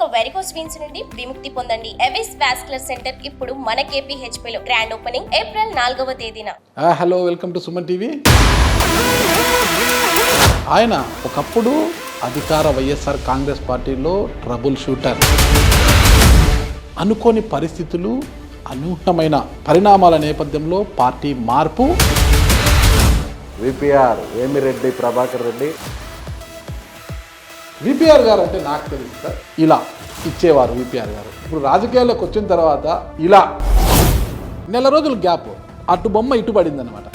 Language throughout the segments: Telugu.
ఇక వెరికోస్ వీన్స్ నుండి విముక్తి పొందండి. ఎవిస్ వాస్కులర్ సెంటర్ ఇప్పుడు మన KPHP లో గ్రాండ్ ఓపెనింగ్ ఏప్రిల్ 4వ తేదీన. Hello, welcome to Suman TV. ఆయన ఒకప్పుడు అధికార వైఎస్ఆర్ కాంగ్రెస్ పార్టీలో ట్రబుల్ షూటర్. అనుకోని పరిస్థితులు, అనూహ్యమైన పరిణామాల నేపథ్యంలో పార్టీ మార్పు. విపిఆర్ వేమిరెడ్డి ప్రభాకర్ రెడ్డి. విపిఆర్ గారు అంటే నాకు తెలుసు సార్, ఇలా ఇచ్చేవారు విపిఆర్ గారు. ఇప్పుడు రాజకీయాల్లోకి వచ్చిన తర్వాత ఇలా నెల రోజుల గ్యాప్, అటు బొమ్మ ఇటు పడింది అనమాట.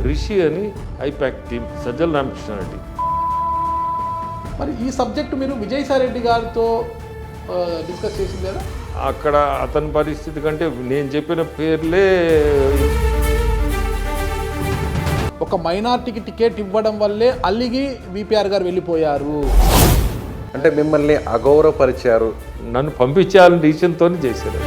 రిషి అని ఐపాక్ టీమ్ సజ్జల రామకృష్ణారెడ్డి. మరి ఈ సబ్జెక్టు మీరు విజయసాయి రెడ్డి గారితో డిస్కస్ చేసింది కదా? అక్కడ అతని పరిస్థితి కంటే నేను చెప్పిన పేర్లే. ఒక మైనార్టీకి టికెట్ ఇవ్వడం వల్లే అల్లిగి విపిఆర్ గారు వెళ్ళిపోయారు. అంటే మిమ్మల్ని అగౌరవపరిచారు, నన్ను పంపించాలని డిసిషన్తో చేశారు.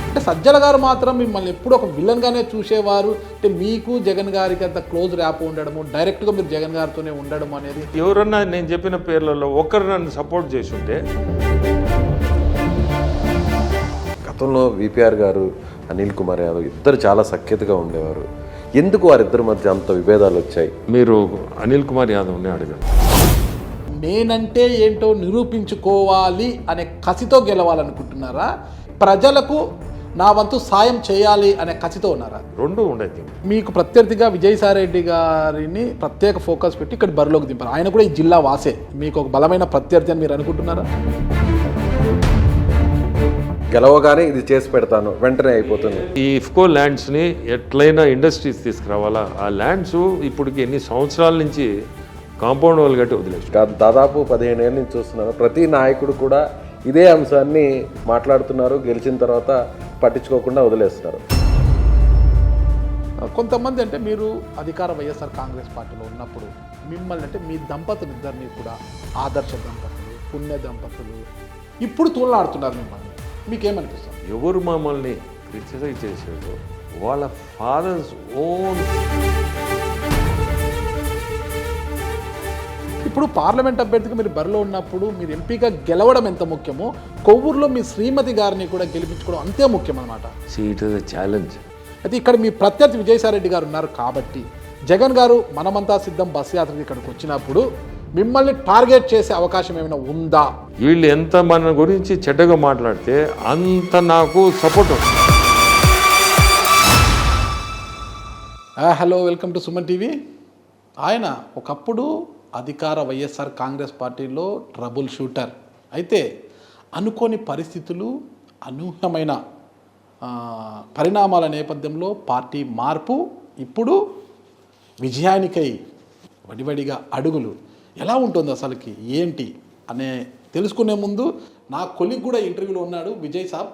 అంటే సజ్జల గారు మాత్రం మిమ్మల్ని ఎప్పుడు ఒక విలన్గానే చూసేవారు. అంటే మీకు జగన్ గారికి అంత క్లోజ్ ర్యాప్ ఉండడము, డైరెక్ట్గా మీరు జగన్ గారితోనే ఉండడం అనేది. ఎవరన్నా నేను చెప్పిన పేర్లలో ఒకరు నన్ను సపోర్ట్ చేసి ఉంటే. గతంలో విపిఆర్ గారు, అనిల్ కుమార్ యాదవ్ ఇద్దరు చాలా సఖ్యతగా ఉండేవారు. ఎందుకు వారిద్దరి మధ్య అంత విభేదాలు వచ్చాయి? మీరు అనిల్ కుమార్ యాదవ్ని అడగండి. నేనంటే ఏంటో నిరూపించుకోవాలి అనే కసితో గెలవాలనుకుంటున్నారా? ప్రజలకు నా వంతు సాయం చేయాలి అనే కసితో ఉన్నారా? రెండు ఉండేది. మీకు ప్రత్యర్థిగా విజయసాయి రెడ్డి గారిని ప్రత్యేక ఫోకస్ పెట్టి ఇక్కడ బరిలోకి దింపారు. ఆయన కూడా ఈ జిల్లా వాసే. మీకు ఒక బలమైన ప్రత్యర్థి అని మీరు అనుకుంటున్నారా? గెలవగానే ఇది చేసి పెడతాను, వెంటనే అయిపోతుంది. ఈ ఇఫ్కో ల్యాండ్స్ని ఎట్లయినా ఇండస్ట్రీస్ తీసుకురావాలా. ఆ ల్యాండ్స్ ఇప్పటికి ఎన్ని సంవత్సరాల నుంచి కాంపౌండ్ వాళ్ళు కట్టి వదిలేసి, దాదాపు 15 ఏళ్ళ నుంచి చూస్తున్నాను. ప్రతి నాయకుడు కూడా ఇదే అంశాన్ని మాట్లాడుతున్నారు. గెలిచిన తర్వాత పట్టించుకోకుండా వదిలేస్తున్నారు. కొంతమంది అంటే మీరు అధికార వైఎస్ఆర్ కాంగ్రెస్ పార్టీలో ఉన్నప్పుడు మిమ్మల్ని అంటే మీ దంపతులు ఇద్దరిని కూడా ఆదర్శ దంపతులు, పుణ్య దంపతులు ఇప్పుడు తూలనాడుతున్నారు మిమ్మల్ని. మీకేమనిపిస్తుంది? ఎవరు మమ్మల్ని క్రిటిసైజ్ చేసాడు వాళ్ళ ఫాదర్స్ ఓన్. ఇప్పుడు పార్లమెంట్ అభ్యర్థిగా మీరు బరిలో ఉన్నప్పుడు మీరు ఎంపీగా గెలవడం ఎంత ముఖ్యమో, కొవ్వూరులో మీ శ్రీమతి గారిని కూడా గెలిపించుకోవడం అంతే ముఖ్యం అన్నమాట. It is a challenge. అయితే ఇక్కడ మీ ప్రత్యర్థి విజయసాయి రెడ్డి గారు ఉన్నారు కాబట్టి జగన్ గారు మనమంతా సిద్ధం బస్ యాత్రకు ఇక్కడికి వచ్చినప్పుడు మిమ్మల్ని టార్గెట్ చేసే అవకాశం ఏమైనా ఉందా? వీళ్ళు ఎంత మన గురించి చెడ్డగా మాట్లాడితే అంత నాకు సపోర్ట్ వస్తుంది. Hello, welcome to Suman TV. ఆయన ఒకప్పుడు అధికార వైఎస్ఆర్ కాంగ్రెస్ పార్టీలో ట్రబుల్ షూటర్. అయితే అనుకోని పరిస్థితులు, అనూహ్యమైన పరిణామాల నేపథ్యంలో పార్టీ మార్పు. ఇప్పుడు విజయానికై వడివడిగా అడుగులు. ఎలా ఉంటుంది అసలుకి ఏంటి అనే తెలుసుకునే ముందు నా కొలీగ్ కూడా ఇంటర్వ్యూలో ఉన్నాడు, విజయ్ సాబ్.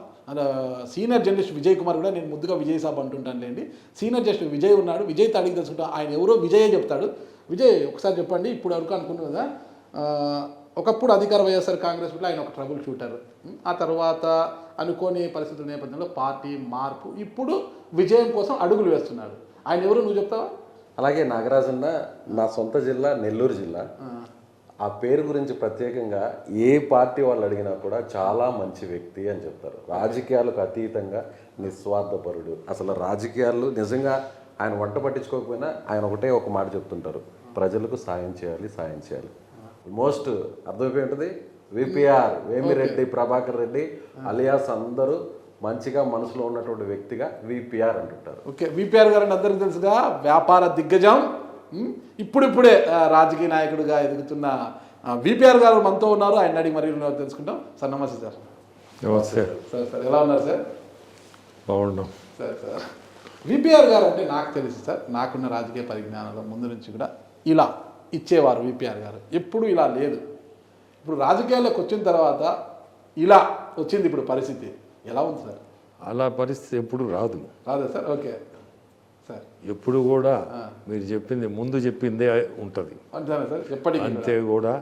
సీనియర్ జర్నలిస్ట్ విజయ్ కుమార్ కూడా, నేను ముద్దుగా విజయ్ సాబ్ అంటుంటానులేండి. సీనియర్ జర్నలిస్ట్ విజయ్ ఉన్నాడు. విజయ్తో అడిగి తెలుసుకుంటా. ఆయన ఎవరో విజయే చెప్తాడు. విజయ్, ఒకసారి చెప్పండి. ఇప్పుడు వరకు అనుకున్నాం కదా, ఒకప్పుడు అధికార వైఎస్ఆర్ కాంగ్రెస్ పార్టీలో ఆయన ఒక ట్రబుల్ షూటర్. ఆ తర్వాత అనుకోని పరిస్థితుల నేపథ్యంలో పార్టీ మార్పు. ఇప్పుడు విజయం కోసం అడుగులు వేస్తున్నాడు. ఆయన ఎవరు నువ్వు చెప్తావా? అలాగే నాగరాజన్న, నా సొంత జిల్లా నెల్లూరు జిల్లా. ఆ పేరు గురించి ప్రత్యేకంగా ఏ పార్టీ వాళ్ళు అడిగినా కూడా చాలా మంచి వ్యక్తి అని చెప్తారు. రాజకీయాలకు అతీతంగా నిస్వార్థపరుడు. అసలు రాజకీయాలు నిజంగా ఆయన వంట పట్టించుకోకపోయినా ఆయన ఒకటే ఒక మాట చెప్తుంటారు, ప్రజలకు సాయం చేయాలి, సాయం చేయాలి. మోస్ట్ అర్థమైపోయి ఉంటుంది. విపిఆర్ వేమిరెడ్డి ప్రభాకర్ రెడ్డి అలియాస్ అందరూ మంచిగా మనసులో ఉన్నటువంటి వ్యక్తిగా విపిఆర్ అంటుంటారు. ఓకే, విపిఆర్ గారు అని అందరికీ తెలుసుగా, వ్యాపార దిగ్గజం. ఇప్పుడిప్పుడే రాజకీయ నాయకుడిగా ఎదుగుతున్న విపిఆర్ గారు మనతో ఉన్నారు. ఆయన అడిగి మరి తెలుసుకుంటాం. సార్ నమస్తే. సార్ నమస్తే సార్ ఎలా ఉన్నారు సార్? బాగున్నాం సార్ విపిఆర్ గారు అంటే నాకు తెలుసు సార్, నాకున్న రాజకీయ పరిజ్ఞానంలో ముందు నుంచి కూడా ఇలా ఇచ్చేవారు విపిఆర్ గారు. ఎప్పుడు ఇలా లేదు. ఇప్పుడు రాజకీయాల్లోకి వచ్చిన తర్వాత ఇలా వచ్చింది ఇప్పుడు పరిస్థితి. ఎలా ఉంది సార్? అలా పరిస్థితి ఎప్పుడు రాదు. రాదా సార్? Okay sir. ఎప్పుడు కూడా మీరు చెప్పింది ముందు చెప్పిందే ఉంటుంది అంతేనా సార్? ఎప్పటికీ అంతే కూడా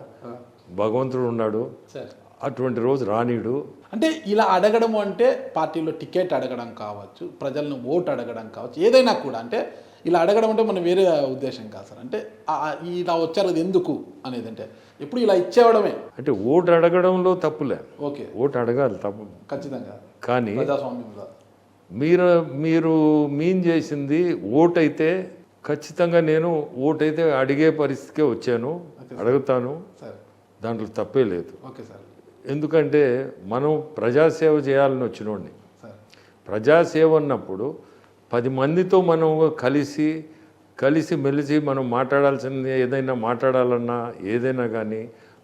భగవంతుడు ఉన్నాడు సార్. అటువంటి రోజు రానీడు. అంటే ఇలా అడగడం అంటే పార్టీలో టికెట్ అడగడం కావచ్చు, ప్రజలను ఓటు అడగడం కావచ్చు, ఏదైనా కూడా. అంటే ఇలా అడగడం అంటే మన వేరే ఉద్దేశం కాదు సార్. అంటే ఇలా వచ్చారు అది ఎందుకు అనేది, అంటే ఎప్పుడు ఇలా ఇచ్చేవడమే. అంటే ఓటు అడగడంలో తప్పులే, ఓకే, ఓటు అడగాలి తప్పు ఖచ్చితంగా. కానీ ప్రజాస్వామ్యంలో మీరు మీన్ చేసింది ఓటైతే ఖచ్చితంగా నేను ఓటైతే అడిగే పరిస్థితికే వచ్చాను, అడుగుతాను, సార్. దాంట్లో తప్పే లేదు. Okay sir. ఎందుకంటే మనం ప్రజాసేవ చేయాలని వచ్చినోడిని. సార్. ప్రజాసేవ అన్నప్పుడు 10 మందితో మనం కలిసి మెలిసి మనం మాట్లాడాల్సింది ఏదైనా మాట్లాడాలన్నా ఏదైనా కానీ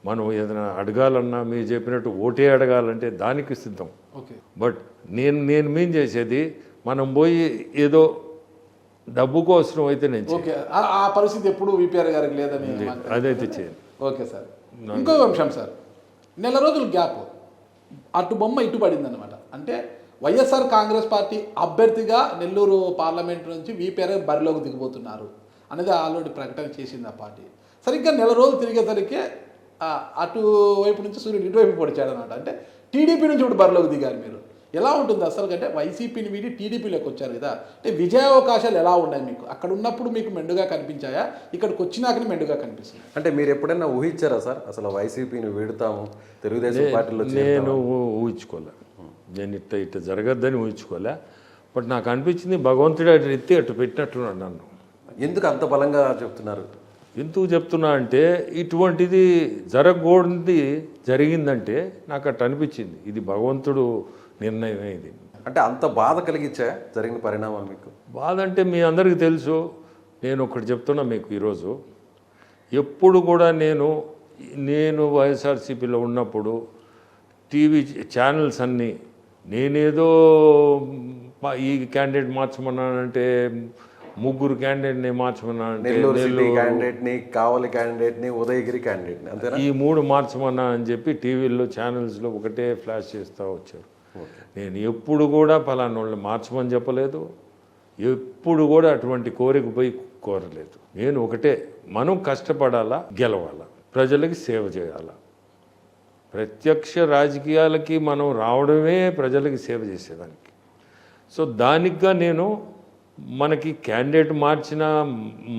మనం ఏదైనా అడగాలన్నా మీరు చెప్పినట్టు ఓటే అడగాలంటే దానికి సిద్ధం. ఓకే. బట్ నేను మీన్ చేసేది మనం పోయి ఏదో డబ్బు కోసం అయితే నేను ఓకే, ఆ పరిస్థితి ఎప్పుడు విపిఆర్ గారికి లేదని అదైతే చేయను. Okay sir. ఇంకొక అంశం సార్, నెల రోజుల గ్యాప్ అటు బొమ్మ ఇటు పడింది అనమాట. అంటే వైఎస్ఆర్ కాంగ్రెస్ పార్టీ అభ్యర్థిగా నెల్లూరు పార్లమెంట్ నుంచి విపిఆర్ బరిలోకి దిగిపోతున్నారు అనేది ఆల్రెడీ ప్రకటన చేసింది ఆ పార్టీ. సరిగ్గా నెల రోజులు తిరిగేసరికి అటువైపు నుంచి సూర్యుడు ఇటువైపు పొడిచాడు అనమాట. అంటే టీడీపీ నుంచి ఇప్పుడు బరిలోకి దిగారు మీరు. ఎలా ఉంటుంది అసలు? అంటే వైసీపీని వీడి టీడీపీలోకి వచ్చారు కదా, అంటే విజయావకాశాలు ఎలా ఉన్నాయి మీకు? అక్కడ ఉన్నప్పుడు మీకు మెండుగా కనిపించాయా, ఇక్కడికి వచ్చినాకనే మెండుగా కనిపిస్తుంది? అంటే మీరు ఎప్పుడైనా ఊహించారా సార్ అసలు వైసీపీని వీడుతాము తెలుగుదేశం పార్టీలో? నేను ఊహించుకోలే, నేను ఇట్ట జరగద్దని ఊహించుకోలే. బట్ నాకు అనిపించింది భగవంతుడు అటు ఎత్తి అటు పెట్టినట్టున్నాడు నన్ను. ఎందుకు అంత బలంగా చెప్తున్నారు? ఎందుకు చెప్తున్నా అంటే ఇటువంటిది జరగకూడదు జరిగిందంటే నాకు అట్ట అనిపించింది, ఇది భగవంతుడు నిర్ణయమే ఇది. అంటే అంత బాధ కలిగించా జరిగిన పరిణామాలు మీకు? బాధ అంటే మీ అందరికీ తెలుసు. నేను ఒకటి చెప్తున్నా మీకు ఈరోజు, ఎప్పుడు కూడా నేను వైఎస్ఆర్సీపీలో ఉన్నప్పుడు టీవీ ఛానల్స్ అన్నీ నేనేదో ఈ క్యాండిడేట్ మార్చమన్నానంటే, 3 క్యాండిడేట్ని మార్చమన్నానంటే, నెల్లూరు సిటీ క్యాండిడేట్ని, కావలి క్యాండిడేట్ని, ఉదయగిరి క్యాండిడేట్ని, అంతేనా? ఈ 3 మార్చమన్నా అని చెప్పి టీవీల్లో ఛానల్స్లో ఒకటే ఫ్లాష్ చేస్తూ వచ్చారు. నేను ఎప్పుడు కూడా ఫలానా వాళ్ళని మార్చమని చెప్పలేదు, ఎప్పుడు కూడా అటువంటి కోరిక పోయి కోరలేదు. నేను ఒకటే, మనం కష్టపడాలా, గెలవాలా, ప్రజలకి సేవ చేయాలా. ప్రత్యక్ష రాజకీయాలకి మనం రావడమే ప్రజలకి సేవ చేసేదానికి. సో దానికిగా నేను మనకి క్యాండిడేట్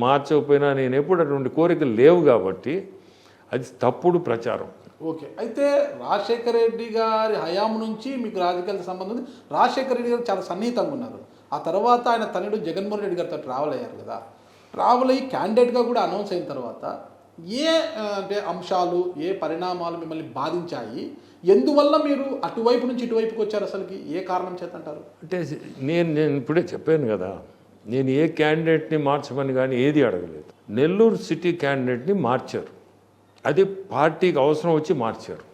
మార్చకపోయినా నేను ఎప్పుడు అటువంటి కోరికలు లేవు కాబట్టి అది తప్పుడు ప్రచారం. ఓకే. అయితే రాజశేఖర రెడ్డి గారి హయాం నుంచి మీకు రాజకీయాల సంబంధం ఉంది. రాజశేఖర రెడ్డి గారు చాలా సన్నిహితంగా ఉన్నారు. ఆ తర్వాత ఆయన తనయుడు జగన్మోహన్ రెడ్డి గారితో ట్రావెల్ అయ్యారు కదా. ట్రావెల్ అయ్యి క్యాండిడేట్గా కూడా అనౌన్స్ అయిన తర్వాత అంటే అంశాలు, ఏ పరిణామాలు మిమ్మల్ని బాధించాయి? ఎందువల్ల మీరు అటువైపు నుంచి ఇటువైపుకి వచ్చారు? అసలుకి ఏ కారణం చేత అంటారు? అంటే నేను ఇప్పుడే చెప్పాను కదా, నేను ఏ క్యాండిడేట్ని మార్చమని కానీ ఏది అడగలేదు. నెల్లూరు సిటీ క్యాండిడేట్ని మార్చారు, అది పార్టీకి అవసరం వచ్చి మార్చారు.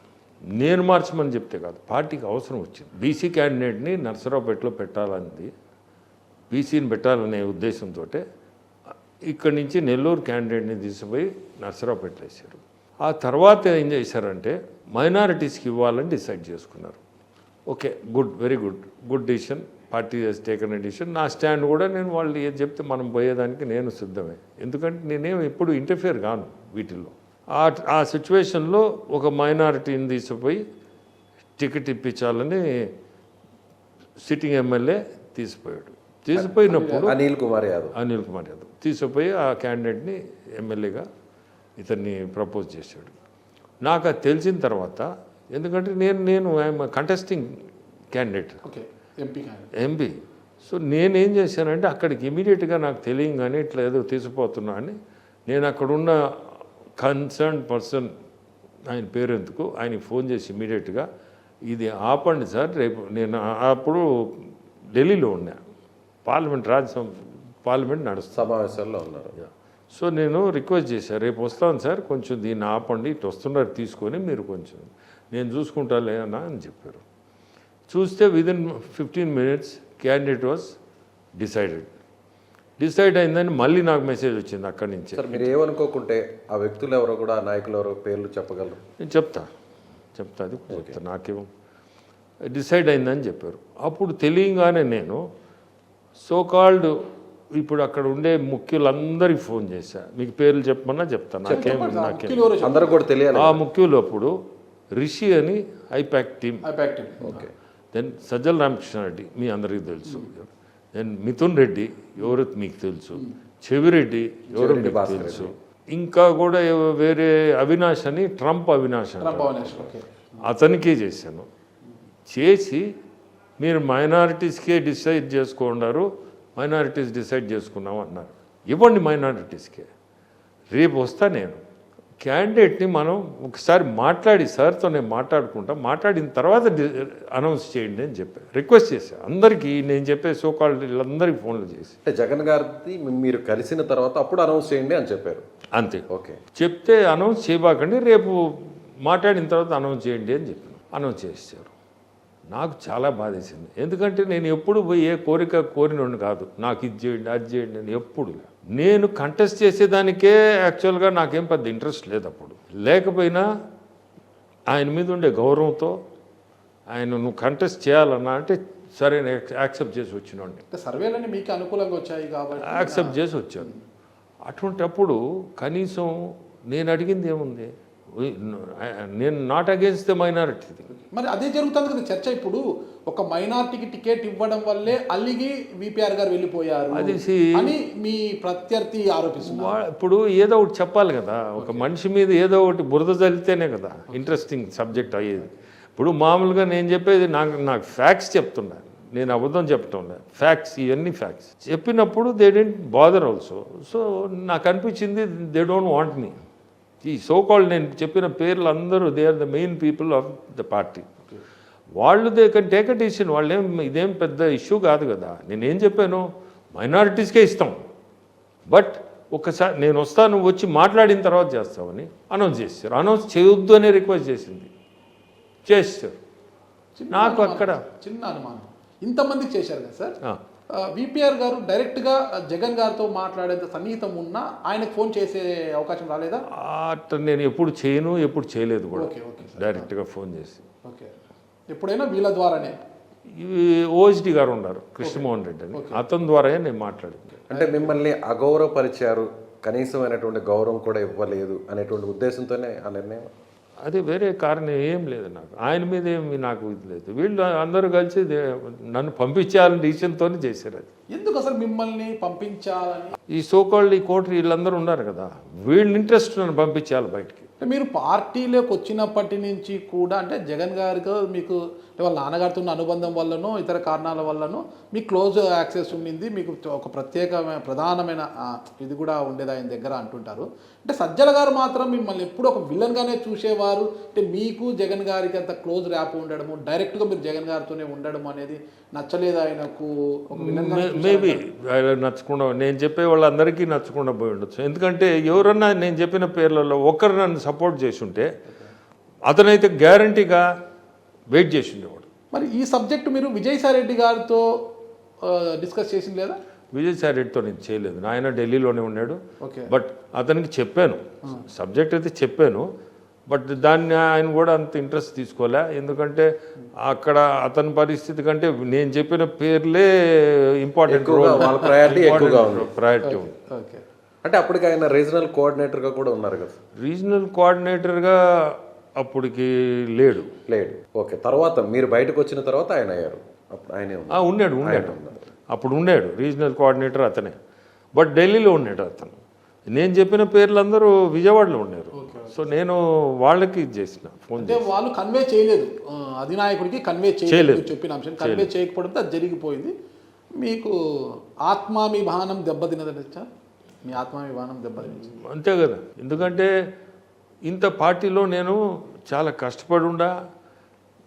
నేను మార్చమని చెప్తే కాదు, పార్టీకి అవసరం వచ్చింది. బీసీ క్యాండిడేట్ని నర్సరావుపేటలో పెట్టాలని, బీసీని పెట్టాలనే ఉద్దేశంతో ఇక్కడి నుంచి నెల్లూరు క్యాండిడేట్ని తీసుకుపోయి నర్సరావుపేట వేశారు. ఆ తర్వాత ఏం చేశారంటే మైనారిటీస్కి ఇవ్వాలని డిసైడ్ చేసుకున్నారు. Okay, very good decision. Party has taken a decision. నా స్టాండ్ కూడా నేను వాళ్ళు ఏది చెప్తే మనం పోయేదానికి నేను సిద్ధమే. ఎందుకంటే నేనేం ఎప్పుడు ఇంటర్ఫియర్ కాను వీటిల్లో. ఆ సిచ్యువేషన్లో ఒక మైనారిటీని తీసుకుపోయి టికెట్ ఇప్పించాలని సిట్టింగ్ ఎమ్మెల్యే తీసుకుపోయినప్పుడు అనిల్ కుమార్ యాదవ్ తీసుకుపోయి ఆ క్యాండిడేట్ని ఎమ్మెల్యేగా ఇతన్ని ప్రపోజ్ చేశాడు. నాకు అది తెలిసిన తర్వాత, ఎందుకంటే నేను I'm contesting candidate, MP. So నేనేం చేశానంటే అక్కడికి ఇమీడియట్గా నాకు తెలియగానే ఇట్లా ఏదో తీసుకుపోతున్నా అని నేను అక్కడున్న కన్సర్న్ పర్సన్, ఆయన పేరు ఎందుకు, ఆయనకి ఫోన్ చేసి ఇమీడియట్గా ఇది ఆపండి సార్, రేపు నేను అప్పుడు ఢిల్లీలో ఉన్నా, పార్లమెంట్ నడుస్తుంది, సమావేశాల్లో ఉన్నారు. సో నేను రిక్వెస్ట్ చేశాను, రేపు వస్తాను సార్, కొంచెం దీన్ని ఆపండి, ఇటు వస్తున్నారు తీసుకొని మీరు కొంచెం నేను చూసుకుంటాలే అన్నా అని చెప్పారు. చూస్తే within 15 minutes candidate was decide అయిందని మళ్ళీ నాకు మెసేజ్ వచ్చింది అక్కడి నుంచి. సార్ మీరు ఏమనుకోకుంటే ఆ వ్యక్తులు ఎవరో కూడా, నాయకులు ఎవరో పేర్లు చెప్పగలరు? నేను చెప్తా అది చెప్తా. నాకేమో డిసైడ్ అయిందని చెప్పారు. అప్పుడు తెలియగానే నేను సోకాల్డ్ ఇప్పుడు అక్కడ ఉండే ముఖ్యులందరికీ ఫోన్ చేశా, మీకు పేర్లు చెప్పమన్నా చెప్తాను, నాకేం అందరూ కూడా తెలియాలి. ఆ ముఖ్యులు అప్పుడు రిషి అని IPAC team, okay, then Sajjala Ramakrishna Reddy మీ అందరికీ తెలుసు, నేను మిథున్ రెడ్డి ఎవరో మీకు తెలుసు, చెవిరెడ్డి ఎవరో మీకు తెలుసు, ఇంకా కూడా వేరే అవినాష్ అని ట్రంప్ అవినాష్ అని అతనికే చేశాను. చేసి మీరు మైనారిటీస్కే డిసైడ్ చేసుకున్నారు, మైనారిటీస్ డిసైడ్ చేసుకున్నాం అన్నారు. ఇవ్వండి మైనారిటీస్కే. రేపు వస్తా నేను క్యాండిడేట్ని మనం ఒకసారి మాట్లాడి సార్తో నేను మాట్లాడిన తర్వాత అనౌన్స్ చేయండి అని చెప్పాను, రిక్వెస్ట్ చేశాను అందరికీ. నేను చెప్పే సోకాల్ వీళ్ళందరికీ ఫోన్లు చేసి అంటే జగన్ గారిది మీరు కలిసిన తర్వాత అప్పుడు అనౌన్స్ చేయండి అని చెప్పారు. అంతే. ఓకే. చెప్తే అనౌన్స్ చేయబాకండి, రేపు మాట్లాడిన తర్వాత అనౌన్స్ చేయండి అని చెప్పాను. అనౌన్స్ చేశారు. నాకు చాలా బాధేసింది. ఎందుకంటే నేను ఎప్పుడు పోయి ఏ కోరిక కోరినోడిని కాదు, నాకు ఇది చేయండి అది చేయండి అని ఎప్పుడు. నేను కంటెస్ట్ చేసేదానికే యాక్చువల్గా నాకేం పెద్ద ఇంట్రెస్ట్ లేదు అప్పుడు. లేకపోయినా ఆయన మీద ఉండే గౌరవంతో ఆయన నువ్వు కంటెస్ట్ చేయాలన్నా అంటే సరే యాక్సెప్ట్ చేసి వచ్చినోడిని. సర్వేలన్నీ మీకు అనుకూలంగా వచ్చాయి కాబట్టి యాక్సెప్ట్ చేసి వచ్చాను. అటువంటప్పుడు కనీసం నేను అడిగింది ఏముంది, నేను నాట్ అగేన్స్ట్ ద మైనారిటీ. మరి అదే జరుగుతుంది కదా చర్చ. ఇప్పుడు ఒక మైనారిటీకి టికెట్ ఇవ్వడం వల్లే అల్లిగి విపిఆర్ గారు వెళ్ళిపోయారు అని మీ ప్రత్యర్థి ఆరోపిస్తున్నారు. ఇప్పుడు ఏదో ఒకటి చెప్పాలి కదా, ఒక మనిషి మీద ఏదో ఒకటి బురద చల్లితేనే కదా ఇంట్రెస్టింగ్ సబ్జెక్ట్ అయ్యేది. ఇప్పుడు మామూలుగా నేను చెప్పేది నాకు ఫ్యాక్ట్స్ చెప్తున్నా, నేను అబద్ధం చెప్పటం లేదు, ఫ్యాక్ట్స్, ఇవన్నీ ఫ్యాక్ట్స్ చెప్పినప్పుడు they didn't bother also. So నాకు అనిపించింది దే డోంట్ వాంట్ మీ. ఈ సోకాల్డ్ నేను చెప్పిన పేర్లు అందరూ they are the main people of the party. వాళ్ళు they can take a decision. ఇదేం పెద్ద ఇష్యూ కాదు కదా. నేనేం చెప్పాను, మైనారిటీస్కే ఇస్తాం, బట్ ఒకసారి నేను వస్తాను, వచ్చి మాట్లాడిన తర్వాత చేస్తామని అనౌన్స్ చేశారు. అనౌన్స్ చేయొద్దు అనే రిక్వెస్ట్ చేశారు. నాకు అక్కడ చిన్న అనుమానం, ఇంతమందికి చేశారు కదా సార్. విపిఆర్ గారు డైరెక్ట్గా జగన్ గారితో మాట్లాడేంత సన్నిహితం ఉన్నా ఆయనకు ఫోన్ చేసే అవకాశం రాలేదా? అట్లా నేను ఎప్పుడు చేయను, ఎప్పుడు చేయలేదు కూడా. డైరెక్ట్గా ఫోన్ చేసి ఓకే, ఎప్పుడైనా వీళ్ళ ద్వారానే. ఓఎస్డి గారు ఉన్నారు, కృష్ణమోహన్ రెడ్డి అని, అతని ద్వారానే నేను మాట్లాడింది. అంటే మిమ్మల్ని అగౌరవపరిచారు, కనీసమైనటువంటి గౌరవం కూడా ఇవ్వలేదు అనేటువంటి ఉద్దేశంతోనే ఆ నిర్ణయం. అది వేరే కారణం ఏం లేదు నాకు, ఆయన మీద ఏమి నాకు ఇది లేదు. వీళ్ళు అందరూ కలిసి నన్ను పంపించాలని డిసిషన్తోనే చేశారు. అది ఎందుకు అసలు మిమ్మల్ని పంపించాలని? ఈ సోకాల్డ్ ఈ కోటరీ వీళ్ళందరూ ఉన్నారు కదా, వీళ్ళ ఇంట్రెస్ట్ నన్ను పంపించాలి బయటికి. మీరు పార్టీలోకి వచ్చినప్పటి నుంచి కూడా అంటే జగన్ గారితో మీకు వాళ్ళ నాన్నగారితో ఉన్న అనుబంధం వల్లనో ఇతర కారణాల వల్లనో మీకు క్లోజ్ యాక్సెస్ ఉండింది, మీకు ఒక ప్రత్యేకమైన ప్రధానమైన ఇది కూడా ఉండేది ఆయన దగ్గర అంటుంటారు. అంటే సజ్జల గారు మాత్రం మిమ్మల్ని ఎప్పుడు ఒక విలన్గానే చూసేవారు. అంటే మీకు జగన్ గారికి అంత క్లోజ్ ర్యాప్ ఉండడము, డైరెక్ట్గా మీరు జగన్ గారితోనే ఉండడం అనేది నచ్చలేదు ఆయనకు. ఒక మేబీ నచ్చకుండా, నేను చెప్పే వాళ్ళందరికీ నచ్చకుండా పోయి ఉండొచ్చు. ఎందుకంటే ఎవరన్నా నేను చెప్పిన పేర్లలో ఒకరు నన్ను సపోర్ట్ చేసి ఉంటే అతనైతే గ్యారంటీగా వెయిట్ చేసి ఉండేవాడు. మరి ఈ సబ్జెక్టు మీరు విజయసాయి రెడ్డి గారితో డిస్కస్ చేసింది లేదా? విజయసాయి రెడ్డితో నేను చేయలేదు, ఆయన ఢిల్లీలోనే ఉన్నాడు. బట్ అతనికి చెప్పాను, సబ్జెక్ట్ అయితే చెప్పాను, బట్ దాన్ని ఆయన కూడా అంత ఇంట్రెస్ట్ తీసుకోలే. ఎందుకంటే అక్కడ అతని పరిస్థితి కంటే నేను చెప్పిన పేర్లే ఇంపార్టెంట్ ప్రయారిటీ ఉంది. అంటే అప్పటికి ఆయన రీజనల్ కోఆర్డినేటర్గా కూడా ఉన్నారు కదా. రీజనల్ కోఆర్డినేటర్గా అప్పటికి లేడు. ఓకే, తర్వాత మీరు బయటకు వచ్చిన తర్వాత ఆయన అయ్యారు. అప్పుడు ఆయనే ఉన్నాడు అప్పుడు ఉన్నాడు రీజనల్ కోఆర్డినేటర్ అతనే, బట్ ఢిల్లీలో ఉన్నాడు అతను. నేను చెప్పిన పేర్లందరూ విజయవాడలో ఉన్నారు. సో నేను వాళ్ళకి ఇది చేసిన ఫోన్ చేసి, వాళ్ళు కన్వే చేయలేదు అధినాయకుడికి, కన్వే చేయలేదు చెప్పిన అంశం కన్వే చేయకపోవడంతో అది జరిగిపోయింది. మీకు ఆత్మాభిమానం దెబ్బతిన్నదండి సార్, మీ ఆత్మాభిమానం దెబ్బతింది అంతే కదా. ఎందుకంటే ఇంత పార్టీలో నేను చాలా కష్టపడి ఉండా,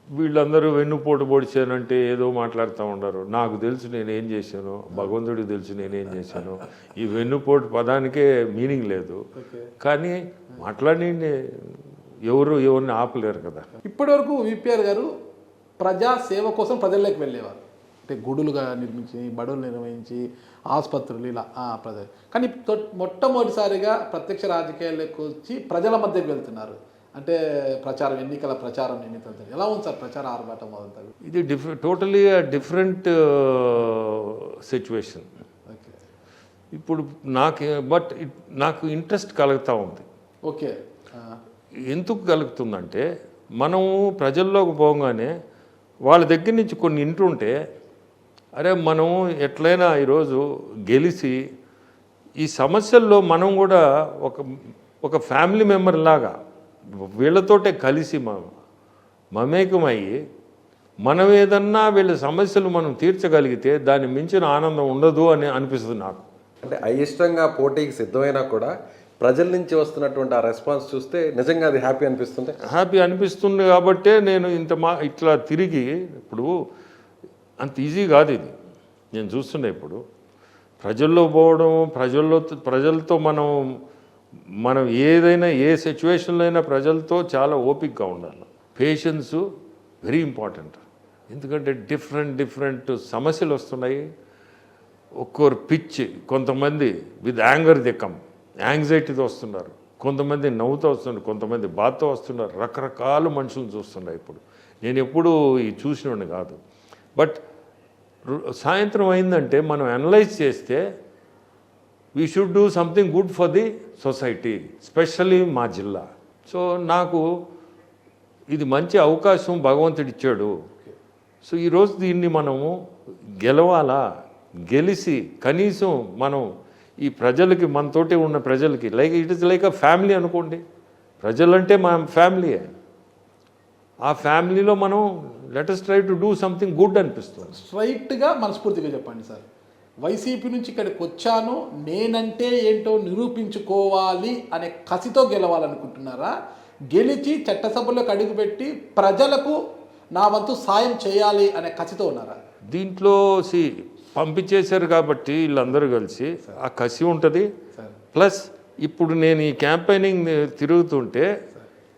వీళ్ళందరూ వెన్నుపోటు పొడిచానంటే ఏదో మాట్లాడుతూ ఉండరు. నాకు తెలుసు నేనేం చేశాను, భగవంతుడికి తెలుసు నేనేం చేశాను. ఈ వెన్నుపోటు పదానికే మీనింగ్ లేదు, కానీ మాట్లాడి ఎవరిని ఆపలేరు కదా. ఇప్పటివరకు విపిఆర్ గారు ప్రజా సేవ కోసం ప్రజల్లోకి వెళ్ళేవారు. అంటే గుడులుగా నిర్మించి, బడులు నిర్వహించి, ఆసుపత్రులు ఇలా ప్రజలు. కానీ మొట్టమొదటిసారిగా ప్రత్యక్ష రాజకీయాల్లోకి వచ్చి ప్రజల మధ్యకి వెళ్తున్నారు. అంటే ప్రచారం, ఎన్నికల ప్రచారం నిమిత్తం ఎలా ఉంది సార్ ప్రచార ఆర్భాటం మొదలు? ఇది టోటలీ డిఫరెంట్ సిచ్యువేషన్. ఇప్పుడు నాకు ఇంట్రెస్ట్ కలుగుతూ ఉంది. ఓకే, ఎందుకు కలుగుతుందంటే మనము ప్రజల్లోకి పోగానే వాళ్ళ దగ్గర నుంచి కొన్ని ఇంటుంటే అరే మనం ఎట్లయినా ఈరోజు గెలిచి ఈ సమస్యల్లో మనం కూడా ఒక ఫ్యామిలీ మెంబర్ లాగా వీళ్ళతోటే కలిసి మమేకమయ్యి మనం ఏదన్నా వీళ్ళ సమస్యలు మనం తీర్చగలిగితే దాన్ని మించిన ఆనందం ఉండదు అని అనిపిస్తుంది నాకు. అంటే అయిష్టంగా పోటీకి సిద్ధమైనా కూడా ప్రజల నుంచి వస్తున్నటువంటి ఆ రెస్పాన్స్ చూస్తే నిజంగా అది హ్యాపీ అనిపిస్తుంది. హ్యాపీ అనిపిస్తుంది కాబట్టే నేను ఇట్లా తిరిగి ఇప్పుడు అంత ఈజీ కాదు ఇది. నేను చూస్తున్నా ఇప్పుడు ప్రజల్లో పోవడం, ప్రజలతో మనం ఏదైనా ఏ సిచ్యువేషన్లో అయినా ప్రజలతో చాలా ఓపికగా ఉండాలి. Patience very important. ఎందుకంటే డిఫరెంట్ సమస్యలు వస్తున్నాయి. ఒక్కొరు పిచ్, కొంతమంది విత్ యాంగర్ యాంగ్జైటీతో వస్తున్నారు, కొంతమంది నవ్వుతో వస్తున్నారు, కొంతమంది బాధతో వస్తున్నారు. రకరకాల మనుషులను చూస్తున్నారు. ఇప్పుడు నేను ఎప్పుడూ ఈ చూసినోడిని కాదు. బట్ సాయంత్రం అయిందంటే మనం అనలైజ్ చేస్తే we should do something good for the society, specially మా జిల్లా. సో నాకు ఇది మంచి అవకాశం భగవంతుడు ఇచ్చాడు. సో ఈరోజు దీన్ని మనము గెలవాలా, గెలిచి కనీసం మనం ఈ ప్రజలకి, మనతోటి ఉన్న ప్రజలకి it is like a family అనుకోండి. ప్రజలంటే మా ఫ్యామిలీయే. ఆ ఫ్యామిలీలో మనం let's try to do something good అనిపిస్తుంది. స్ట్రైట్గా మనస్ఫూర్తిగా చెప్పండి సార్, వైసీపీ నుంచి ఇక్కడికి వచ్చాను, నేనంటే ఏంటో నిరూపించుకోవాలి అనే కసితో గెలవాలనుకుంటున్నారా? గెలిచి చట్టసభలోకి అడుగుపెట్టి ప్రజలకు నా వంతు సాయం చేయాలి అనే కసితో ఉన్నారా? దీంట్లో పంపించేశారు కాబట్టి వీళ్ళందరూ కలిసి ఆ కసి ఉంటుంది. ప్లస్ ఇప్పుడు నేను ఈ క్యాంపెయినింగ్ తిరుగుతుంటే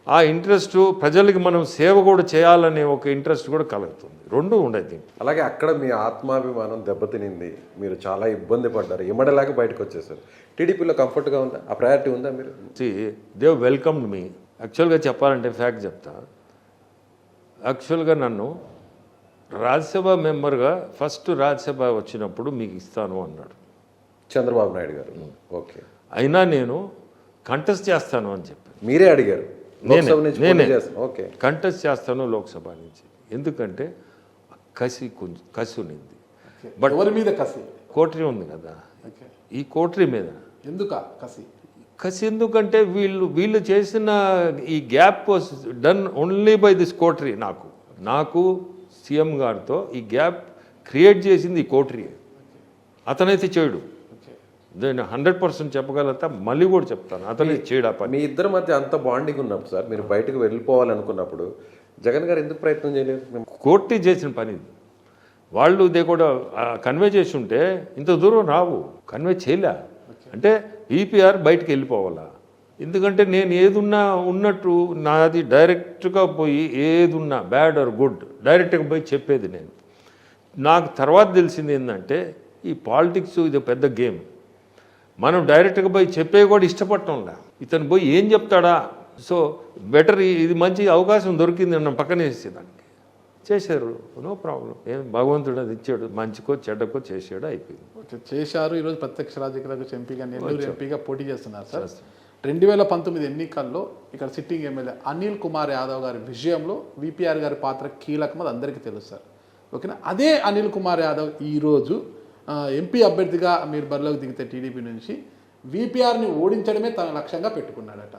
ఆ ఇంట్రెస్ట్, ప్రజలకి మనం సేవ కూడా చేయాలనే ఒక ఇంట్రెస్ట్ కూడా కలుగుతుంది. రెండు ఉండేది. అలాగే అక్కడ మీ ఆత్మాభిమానం దెబ్బతినింది, మీరు చాలా ఇబ్బంది పడ్డారు, ఇమ్మడలాగా బయటకు వచ్చేసారు. టీడీపీలో కంఫర్ట్గా ఉందా? ఆ ప్రయారిటీ ఉందా? మీరు దే వెల్కమ్డ్ మీ. యాక్చువల్గా చెప్పాలంటే ఫ్యాక్ట్ చెప్తా. యాక్చువల్గా నన్ను రాజ్యసభ మెంబర్గా ఫస్ట్ రాజ్యసభ వచ్చినప్పుడు మీకు ఇస్తాను అన్నాడు చంద్రబాబు నాయుడు గారు. ఓకే. అయినా నేను కంటెస్ట్ చేస్తాను అని చెప్పాను. మీరే అడిగారు? నేనే ఓకే, కంటెస్ట్ చేస్తాను లోక్సభ నుంచి. ఎందుకంటే కసి ఉన్నింది. బట్ ఎవరి మీద కసి? కోటరీ ఉంది కదా, ఈ కోటరీ మీద. ఎందుక కసి? కసి ఎందుకంటే వీళ్ళు చేసిన ఈ gap was done only by this coterie. నాకు సీఎం గారితో ఈ గ్యాప్ క్రియేట్ చేసింది ఈ కోటరీ. అతనైతే చేయడు. నేను 100% చెప్పగలుగుతా, మళ్ళీ కూడా చెప్తాను, అతనే చేయడా పని. మీ ఇద్దరి మధ్య అంత బాండింగ్ ఉన్నప్పుడు సార్, మీరు బయటకు వెళ్ళిపోవాలనుకున్నప్పుడు జగన్ గారు ఎందుకు ప్రయత్నం చేయలేదు? కోర్టు చేసిన పని వాళ్ళు కూడా కన్వే చేసి ఉంటే ఇంత దూరం రావు. కన్వే చేయలే అంటే ఈపీఆర్ బయటకు వెళ్ళిపోవాలా. ఎందుకంటే నేను ఏదున్నా ఉన్నట్టు నాది డైరెక్ట్గా పోయి ఏదున్నా బ్యాడ్ ఆర్ గుడ్ డైరెక్ట్గా పోయి చెప్పేది నేను. నాకు తర్వాత తెలిసింది ఏంటంటే ఈ పాలిటిక్స్ ఇది పెద్ద గేమ్. మనం డైరెక్ట్గా పోయి చెప్పే కూడా ఇష్టపడటంలా. ఇతను పోయి ఏం చెప్తాడా? సో బెటర్, ఇది మంచి అవకాశం దొరికింది అన్న పక్కన వేసేదానికి చేశారు. No problem. ఏం భగవంతుడు అది ఇచ్చాడు, మంచికో చెడ్డకో చేసాడు, అయిపోయింది. చేశారు. ఈరోజు ప్రత్యక్ష రాజకీయాలకు ఎంపీగా, నెల్లూరు ఎంపీగా పోటీ చేస్తున్నారు సార్. 2019 ఎన్నికల్లో ఇక్కడ సిట్టింగ్ ఎమ్మెల్యే అనిల్ కుమార్ యాదవ్ గారి విజయంలో విపిఆర్ గారి పాత్ర కీలకం, అది అందరికీ తెలుసు సార్. ఓకేనా? అదే అనిల్ కుమార్ యాదవ్ ఈరోజు ఎంపీ అభ్యర్థిగా మీరు బరిలోకి దిగితే టీడీపీ నుంచి విపిఆర్ని ఓడించడమే తన లక్ష్యంగా పెట్టుకున్నాడట.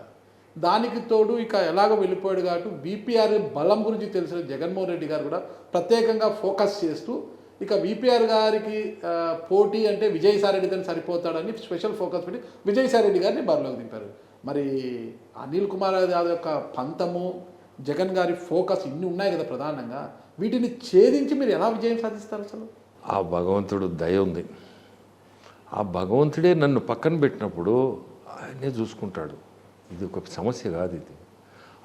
దానికి తోడు ఇక ఎలాగో వెళ్ళిపోయాడు కాబట్టి విపిఆర్ బలం గురించి తెలిసిన జగన్మోహన్ రెడ్డి గారు కూడా ప్రత్యేకంగా ఫోకస్ చేస్తూ ఇక విపిఆర్ గారికి పోటీ అంటే విజయసాయిరెడ్డి గారిని సరిపోతాడని స్పెషల్ ఫోకస్ పెట్టి విజయసాయిరెడ్డి గారిని బరిలోకి దింపారు. మరి అనిల్ కుమార్ యాదవ్ యొక్క పంతము, జగన్ గారి ఫోకస్ ఇన్ని ఉన్నాయి కదా ప్రధానంగా, వీటిని ఛేదించి మీరు ఎలా విజయం సాధిస్తారు? అసలు ఆ భగవంతుడు దయ ఉంది. ఆ భగవంతుడే నన్ను పక్కన పెట్టినప్పుడు ఆయనే చూసుకుంటాడు. ఇది ఒక సమస్య కాదు ఇది.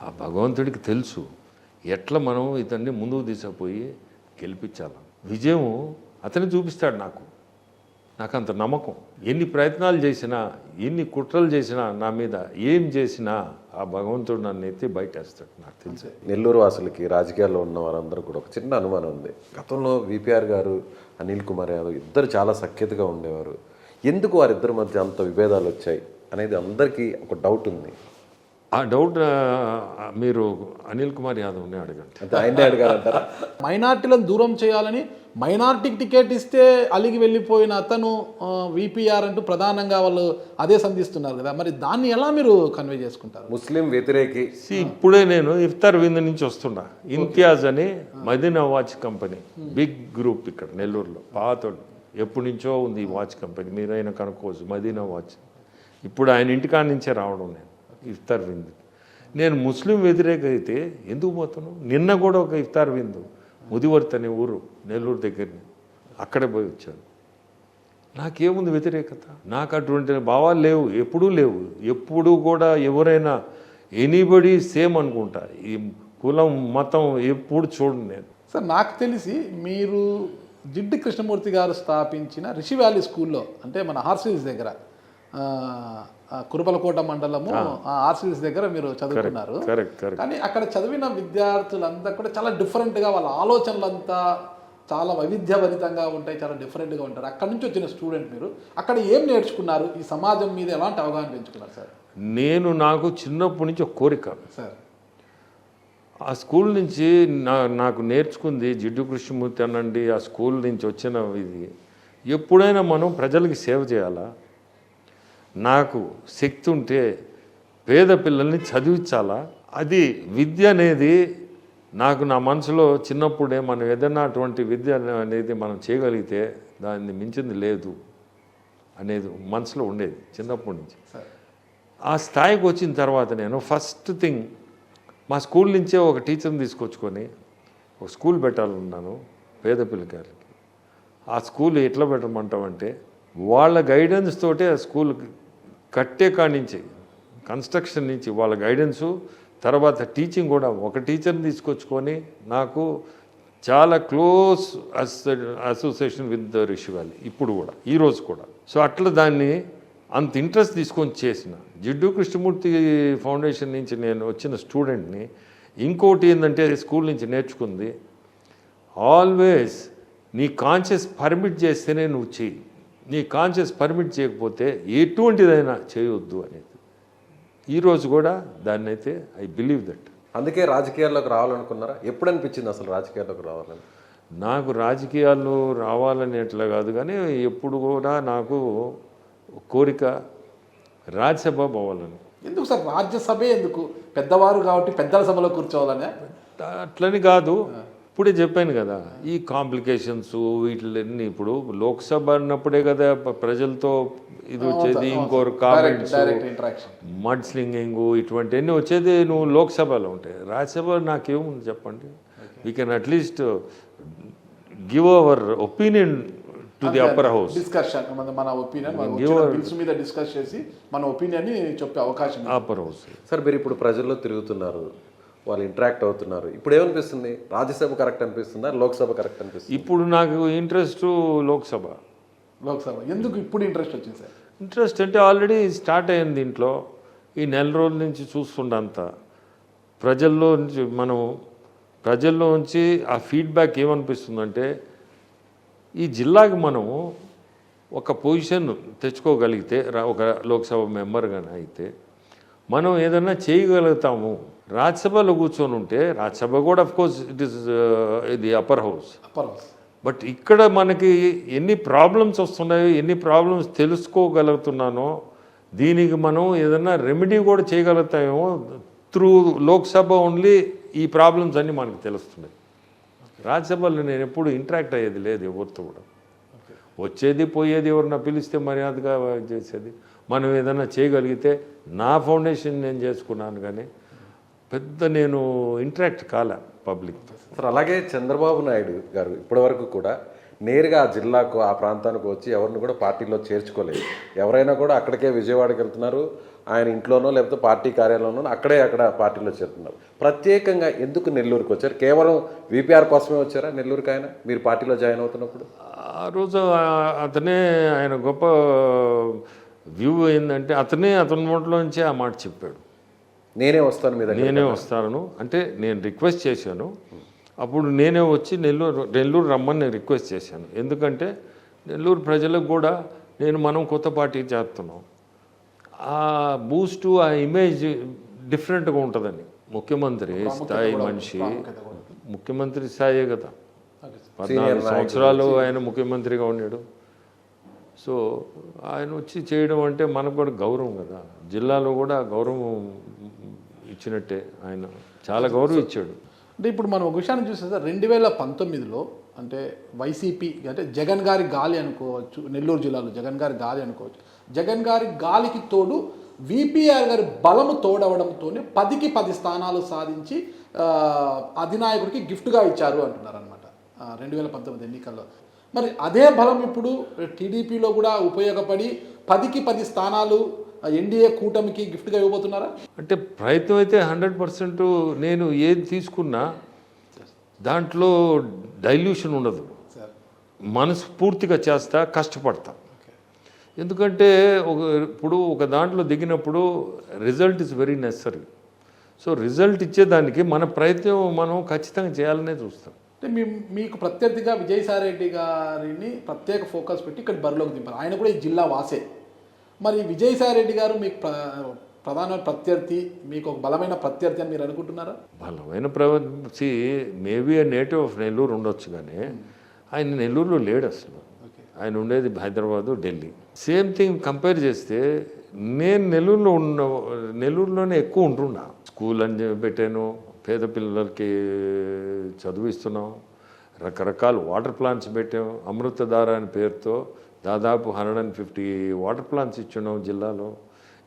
ఆ భగవంతుడికి తెలుసు ఎట్లా మనం ఇతన్ని ముందుకు తీసుకుపోయి గెలిపించాలి. విజయం అతనే చూపిస్తాడు. నాకు అంత నమ్మకం. ఎన్ని ప్రయత్నాలు చేసినా, ఎన్ని కుట్రలు చేసినా, నా మీద ఏం చేసినా ఆ భగవంతుడు నన్ను ఎత్తి బయటేస్తాడు. నాకు తెలుసు. నెల్లూరు వాసులకి, రాజకీయాల్లో ఉన్న వారందరూ కూడా ఒక చిన్న అనుమానం ఉంది. గతంలో విపిఆర్ గారు, అనిల్ కుమార్ యాదవ్ ఇద్దరు చాలా సఖ్యతగా ఉండేవారు. ఎందుకు వారిద్దరి మధ్య అంత విభేదాలు వచ్చాయి అనేది అందరికీ ఒక డౌట్ ఉంది. ఆ డౌట్ మీరు అనిల్ కుమార్ యాదవ్ని అడగండి. అంటే ఆయనే అడగాలంటారా? మైనార్టీలను దూరం చేయాలని మైనార్టీకి టికెట్ ఇస్తే అలిగి వెళ్ళిపోయిన అతను విపిఆర్ అంటూ ప్రధానంగా వాళ్ళు అదే సంధిస్తున్నారు కదా, మరి దాన్ని ఎలా మీరు కన్వే చేసుకుంటారు? ముస్లిం వ్యతిరేకి. ఇప్పుడే నేను ఇఫ్తార్ విందు నుంచి వస్తున్నా. ఇంతియాజ్ అని Madina watch company, big group ఇక్కడ నెల్లూరులో, పాతోడు, ఎప్పటి నుంచో ఉంది ఈ వాచ్ కంపెనీ, మీరైనా కనుక్కోవచ్చు, మదీనా వాచ్. ఇప్పుడు ఆయన ఇంటికాడ నుంచే రావడం నేను ఇఫ్తార్ విందు. నేను ముస్లిం వ్యతిరేక అయితే ఎందుకు పోతాను? నిన్న కూడా ఒక ఇఫ్తార్ విందు ముదివర్తి అనే ఊరు నెల్లూరు దగ్గరని, అక్కడే పోయి వచ్చాను. నాకేముంది వ్యతిరేకత? నాకు అటువంటి భావాలు లేవు, ఎప్పుడూ లేవు. ఎప్పుడు కూడా ఎవరైనా ఎనీబడి సేమ్ అనుకుంటా. ఈ కులం మతం ఎప్పుడు చూడండి నేను. సార్ నాకు తెలిసి మీరు జిడ్డు కృష్ణమూర్తి గారు స్థాపించిన రిషి వ్యాలీ స్కూల్లో, అంటే మన ఆర్సిల్స్ దగ్గర, కురుబలకోట మండలము ఆర్సిల్స్ దగ్గర మీరు చదువుకున్నారు. కానీ అక్కడ చదివిన విద్యార్థులంతా కూడా చాలా డిఫరెంట్గా, వాళ్ళ ఆలోచనలంతా చాలా వైవిధ్యభరితంగా ఉంటాయి, చాలా డిఫరెంట్గా ఉంటారు. అక్కడ నుంచి వచ్చిన స్టూడెంట్ మీరు, అక్కడ ఏం నేర్చుకున్నారు? ఈ సమాజం మీద ఎలాంటి అవగాహన పెంచుకున్నారు సార్? నాకు చిన్నప్పటి నుంచి ఒక కోరిక సార్, ఆ స్కూల్ నుంచి నాకు నేర్చుకుంది జిడ్డు కృష్ణమూర్తి అనండి, ఆ స్కూల్ నుంచి వచ్చిన ఇది, ఎప్పుడైనా మనం ప్రజలకి సేవ చేయాలా, నాకు శక్తి ఉంటే పేద పిల్లల్ని చదివించాలా. అది విద్య అనేది నాకు నా మనసులో చిన్నప్పుడే, మనం ఏదైనా అటువంటి విద్య అనేది మనం చేయగలిగితే దాన్ని మించింది లేదు అనేది మనసులో ఉండేది చిన్నప్పటి నుంచి. ఆ స్థాయికి వచ్చిన తర్వాత నేను ఫస్ట్ థింగ్ మా స్కూల్ నుంచే ఒక టీచర్ని తీసుకొచ్చుకొని ఒక స్కూల్ పెట్టాలన్నాను పేద పిల్లకాయలకి. ఆ స్కూల్ ఎట్లా పెట్టమంటామంటే, వాళ్ళ గైడెన్స్ తోటే ఆ స్కూల్ కట్టే కాడి నుంచి, కన్స్ట్రక్షన్ నుంచి వాళ్ళ గైడెన్సు, తర్వాత టీచింగ్ కూడా ఒక టీచర్ని తీసుకొచ్చుకొని, నాకు చాలా close association with Rishi valley ఇప్పుడు కూడా, ఈరోజు కూడా. సో అట్లా దాన్ని అంత ఇంట్రెస్ట్ తీసుకొని చేసిన జిడ్డు కృష్ణమూర్తి ఫౌండేషన్ నుంచి నేను వచ్చిన స్టూడెంట్ని. ఇంకోటి ఏంటంటే స్కూల్ నుంచి నేర్చుకుంది, ఆల్వేస్ నీ కాన్షియస్ పర్మిట్ చేస్తేనే నువ్వు చెయ్యి, నీ కాన్షియస్ పర్మిట్ చేయకపోతే ఎటువంటిదైనా చేయొద్దు అనేది. ఈరోజు కూడా దాన్ని అయితే ఐ బిలీవ్ దట్. అందుకే రాజకీయాల్లోకి రావాలనుకున్నారా? ఎప్పుడు అనిపించింది అసలు రాజకీయాల్లోకి రావాలని? నాకు రాజకీయాల్లో రావాలని ఎట్లా కాదు, కానీ ఎప్పుడు కూడా నాకు కోరిక రాజ్యసభ పోవాలని. ఎందుకు సార్ రాజ్యసభే ఎందుకు? పెద్దవారు కాబట్టి పెద్దల సభలో కూర్చోవాలనే? అట్లని కాదు, ఇప్పుడే చెప్పాను కదా, ఈ కాంప్లికేషన్స్ వీటిలన్నీ. ఇప్పుడు లోక్సభ అన్నప్పుడే కదా ప్రజలతో ఇది వచ్చేది, ఇంకోరు కామెంట్స్, మడ్ స్లింగింగ్, ఇటువంటివన్నీ వచ్చేది నువ్వు లోక్సభలో ఉంటాయి. రాజ్యసభ నాకేముంది చెప్పండి? We can at least give our opinion to the upper house. Discussion, మన ఒపీనియన్ బిల్స్ మీద డిస్కస్ చేసి మన ఒపీనియన్ ని చెప్పే అవకాశం అప్పర్ హౌస్. సార్ మీరు ఇప్పుడు ప్రజల్లో తిరుగుతున్నారు, వాళ్ళు ఇంటరాక్ట్ అవుతున్నారు, ఇప్పుడు ఏమనిపిస్తుంది? రాజ్యసభ కరెక్ట్ అనిపిస్తుందా, లోక్సభ కరెక్ట్ అనిపిస్తుంది? ఇప్పుడు నాకు ఇంట్రెస్ట్ లోక్సభ. ఎందుకు ఇప్పుడు ఇంట్రెస్ట్ వచ్చింది సార్? ఇంట్రెస్ట్ అంటే ఆల్రెడీ స్టార్ట్ అయింది దీంట్లో. ఈ నెల రోజుల నుంచి చూస్తుండంతా ప్రజల్లో నుంచి ఆ ఫీడ్బ్యాక్ ఏమనిపిస్తుందంటే, ఈ జిల్లాకి మనం ఒక పొజిషన్ తెచ్చుకోగలిగితే, ఒక లోక్సభ మెంబర్గానే అయితే మనం ఏదన్నా చేయగలుగుతాము. రాజ్యసభలో కూర్చొని ఉంటే, రాజ్యసభ కూడా అఫ్కోర్స్ ఇట్ ఈస్ ఇది అప్పర్ హౌస్, బట్ ఇక్కడ మనకి ఎన్ని ప్రాబ్లమ్స్ వస్తున్నాయో, ఎన్ని ప్రాబ్లమ్స్ తెలుసుకోగలుగుతున్నానో, దీనికి మనం ఏదన్నా రెమెడీ కూడా చేయగలుగుతామేమో త్రూ లోక్సభ ఓన్లీ. ఈ ప్రాబ్లమ్స్ అన్నీ మనకు తెలుస్తున్నాయి. రాజ్యసభలో నేను ఎప్పుడు ఇంటరాక్ట్ అయ్యేది లేదు ఎవరితో కూడా. వచ్చేది పోయేది, ఎవరన్నా పిలిస్తే మర్యాదగా చేసేది. మనం ఏదైనా చేయగలిగితే, నా ఫౌండేషన్ నేను చేసుకున్నాను, కానీ పెద్ద నేను ఇంటరాక్ట్ కాలే పబ్లిక్తో. సార్ అలాగే చంద్రబాబు నాయుడు గారు ఇప్పటివరకు కూడా నేరుగా ఆ జిల్లాకు, ఆ ప్రాంతానికి వచ్చి ఎవరిని కూడా పార్టీలో చేర్చుకోలేదు. ఎవరైనా కూడా అక్కడికే విజయవాడకి వెళ్తున్నారు, ఆయన ఇంట్లోనో లేకపోతే పార్టీ కార్యాలయంలోనో అక్కడ పార్టీలో చేరుతున్నారు. ప్రత్యేకంగా ఎందుకు నెల్లూరుకి వచ్చారు? కేవలం విపిఆర్ కోసమే వచ్చారా నెల్లూరుకి ఆయన, మీరు పార్టీలో జాయిన్ అవుతున్నప్పుడు? ఆ రోజు ఆయన గొప్ప వ్యూ ఏంటంటే, అతని నోట్లోంచి ఆ మాట చెప్పాడు, నేనే వస్తాను మీద, నేనే వస్తాను అంటే. నేను రిక్వెస్ట్ చేశాను, అప్పుడు నేనే వచ్చి నెల్లూరు రమ్మని నేను రిక్వెస్ట్ చేశాను. ఎందుకంటే నెల్లూరు ప్రజలకు కూడా మనం కొత్త పార్టీ చేస్తున్నాం, ఆ బూస్టు, ఆ ఇమేజ్ డిఫరెంట్గా ఉంటుందని. ముఖ్యమంత్రి స్థాయి మనిషి, ముఖ్యమంత్రి స్థాయే కదా, 14 సంవత్సరాలు ఆయన ముఖ్యమంత్రిగా ఉన్నాడు. సో ఆయన వచ్చి చేయడం అంటే మనకు కూడా గౌరవం కదా, జిల్లాలో కూడా గౌరవం ఇచ్చినట్టే. ఆయన చాలా గౌరవం ఇచ్చాడు. అంటే ఇప్పుడు మనం ఒక విషయాన్ని చూస్తే సార్, 2019లో అంటే వైసీపీ అంటే జగన్ గారి గాలి అనుకోవచ్చు, నెల్లూరు జిల్లాలో జగన్ గారి గాలి అనుకోవచ్చు. జగన్ గారి గాలికి తోడు విపిఆర్ గారి బలము తోడవడంతోనే 10కి 10 స్థానాలు సాధించి అధినాయకుడికి గిఫ్ట్గా ఇచ్చారు అంటున్నారు అనమాట 2019 ఎన్నికల్లో. మరి అదే బలం ఇప్పుడు టీడీపీలో కూడా ఉపయోగపడి 10కి 10 స్థానాలు ఎన్డీఏ కూటమికి గిఫ్ట్గా ఇవ్వబోతున్నారా? అంటే ప్రయత్నం అయితే 100%. నేను ఏది తీసుకున్నా దాంట్లో డైల్యూషన్ ఉండదు, మనస్ఫూర్తిగా చేస్తా, కష్టపడతా. ఎందుకంటే ఇప్పుడు ఒక దాంట్లో దిగినప్పుడు result is very necessary. So result ఇచ్చేదానికి మన ప్రయత్నం మనం ఖచ్చితంగా చేయాలనే చూస్తాం. అంటే మీకు ప్రత్యర్థిగా విజయసాయిరెడ్డి గారిని ప్రత్యేక ఫోకస్ పెట్టి ఇక్కడ బరిలోకి దింపారు. ఆయన కూడా ఈ జిల్లా వాసే. మరి విజయసాయిరెడ్డి గారు మీకు ప్రధాన ప్రత్యర్థి, మీకు ఒక బలమైన ప్రత్యర్థి అని మీరు అనుకుంటున్నారా? బలమైన ప్రత్యర్థి మేబీ నేటివ్ ఆఫ్ నెల్లూరు ఉండొచ్చు, కానీ ఆయన నెల్లూరులో లేడు అసలు. ఆయన ఉండేది Hyderabad, Delhi. Same thing compare చేస్తే నేను నెల్లూరులోనే ఎక్కువ ఉంటున్నా. స్కూల్ అని పెట్టాను, పేద పిల్లలకి చదివిస్తున్నాం, రకరకాల వాటర్ ప్లాంట్స్ పెట్టాం. అమృతధార అనే పేరుతో దాదాపు 150 వాటర్ ప్లాంట్స్ ఇచ్చున్నాం జిల్లాలో.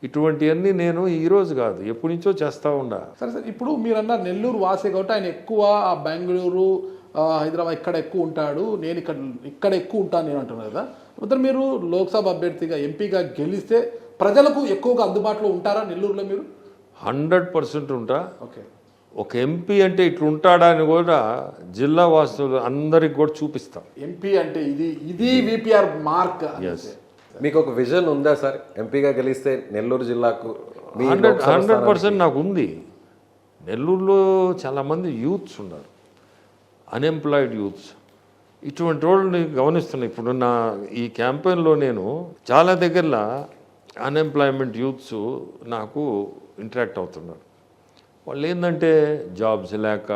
ఇటువంటివన్నీ నేను ఈరోజు కాదు, ఎప్పటి నుంచో చేస్తూ ఉండా. సరే సార్, ఇప్పుడు మీరు అన్నారు నెల్లూరు వాసే కాబట్టి ఆయన ఎక్కువ బెంగళూరు, హైదరాబాద్ ఇక్కడ ఎక్కువ ఉంటాడు, నేను ఇక్కడ ఎక్కువ ఉంటాను నేను అంటున్నారు కదా. మొత్తం మీరు లోక్సభ అభ్యర్థిగా ఎంపీగా గెలిస్తే ప్రజలకు ఎక్కువగా అందుబాటులో ఉంటారా నెల్లూరులో మీరు? 100% ఉంటా. ఓకే. ఒక ఎంపీ అంటే ఇట్లా ఉంటాడా అని కూడా జిల్లా వాసులు అందరికి కూడా చూపిస్తాం. ఎంపీ అంటే ఇది విపిఆర్ మార్క్. మీకు ఒక విజన్ ఉందా సార్, ఎంపీగా గెలిస్తే నెల్లూరు జిల్లాకు? 100% నాకు ఉంది. నెల్లూరులో చాలామంది యూత్స్ ఉన్నారు, అన్ఎంప్లాయిడ్ యూత్స్. ఇటువంటి వాళ్ళని గమనిస్తున్నాను. ఇప్పుడు నా ఈ క్యాంపెయిన్లో నేను చాలా దగ్గరలో అన్ఎంప్లాయ్మెంట్ యూత్స్ నాకు ఇంటరాక్ట్ అవుతున్నారు. వాళ్ళు ఏంటంటే జాబ్స్ లేక,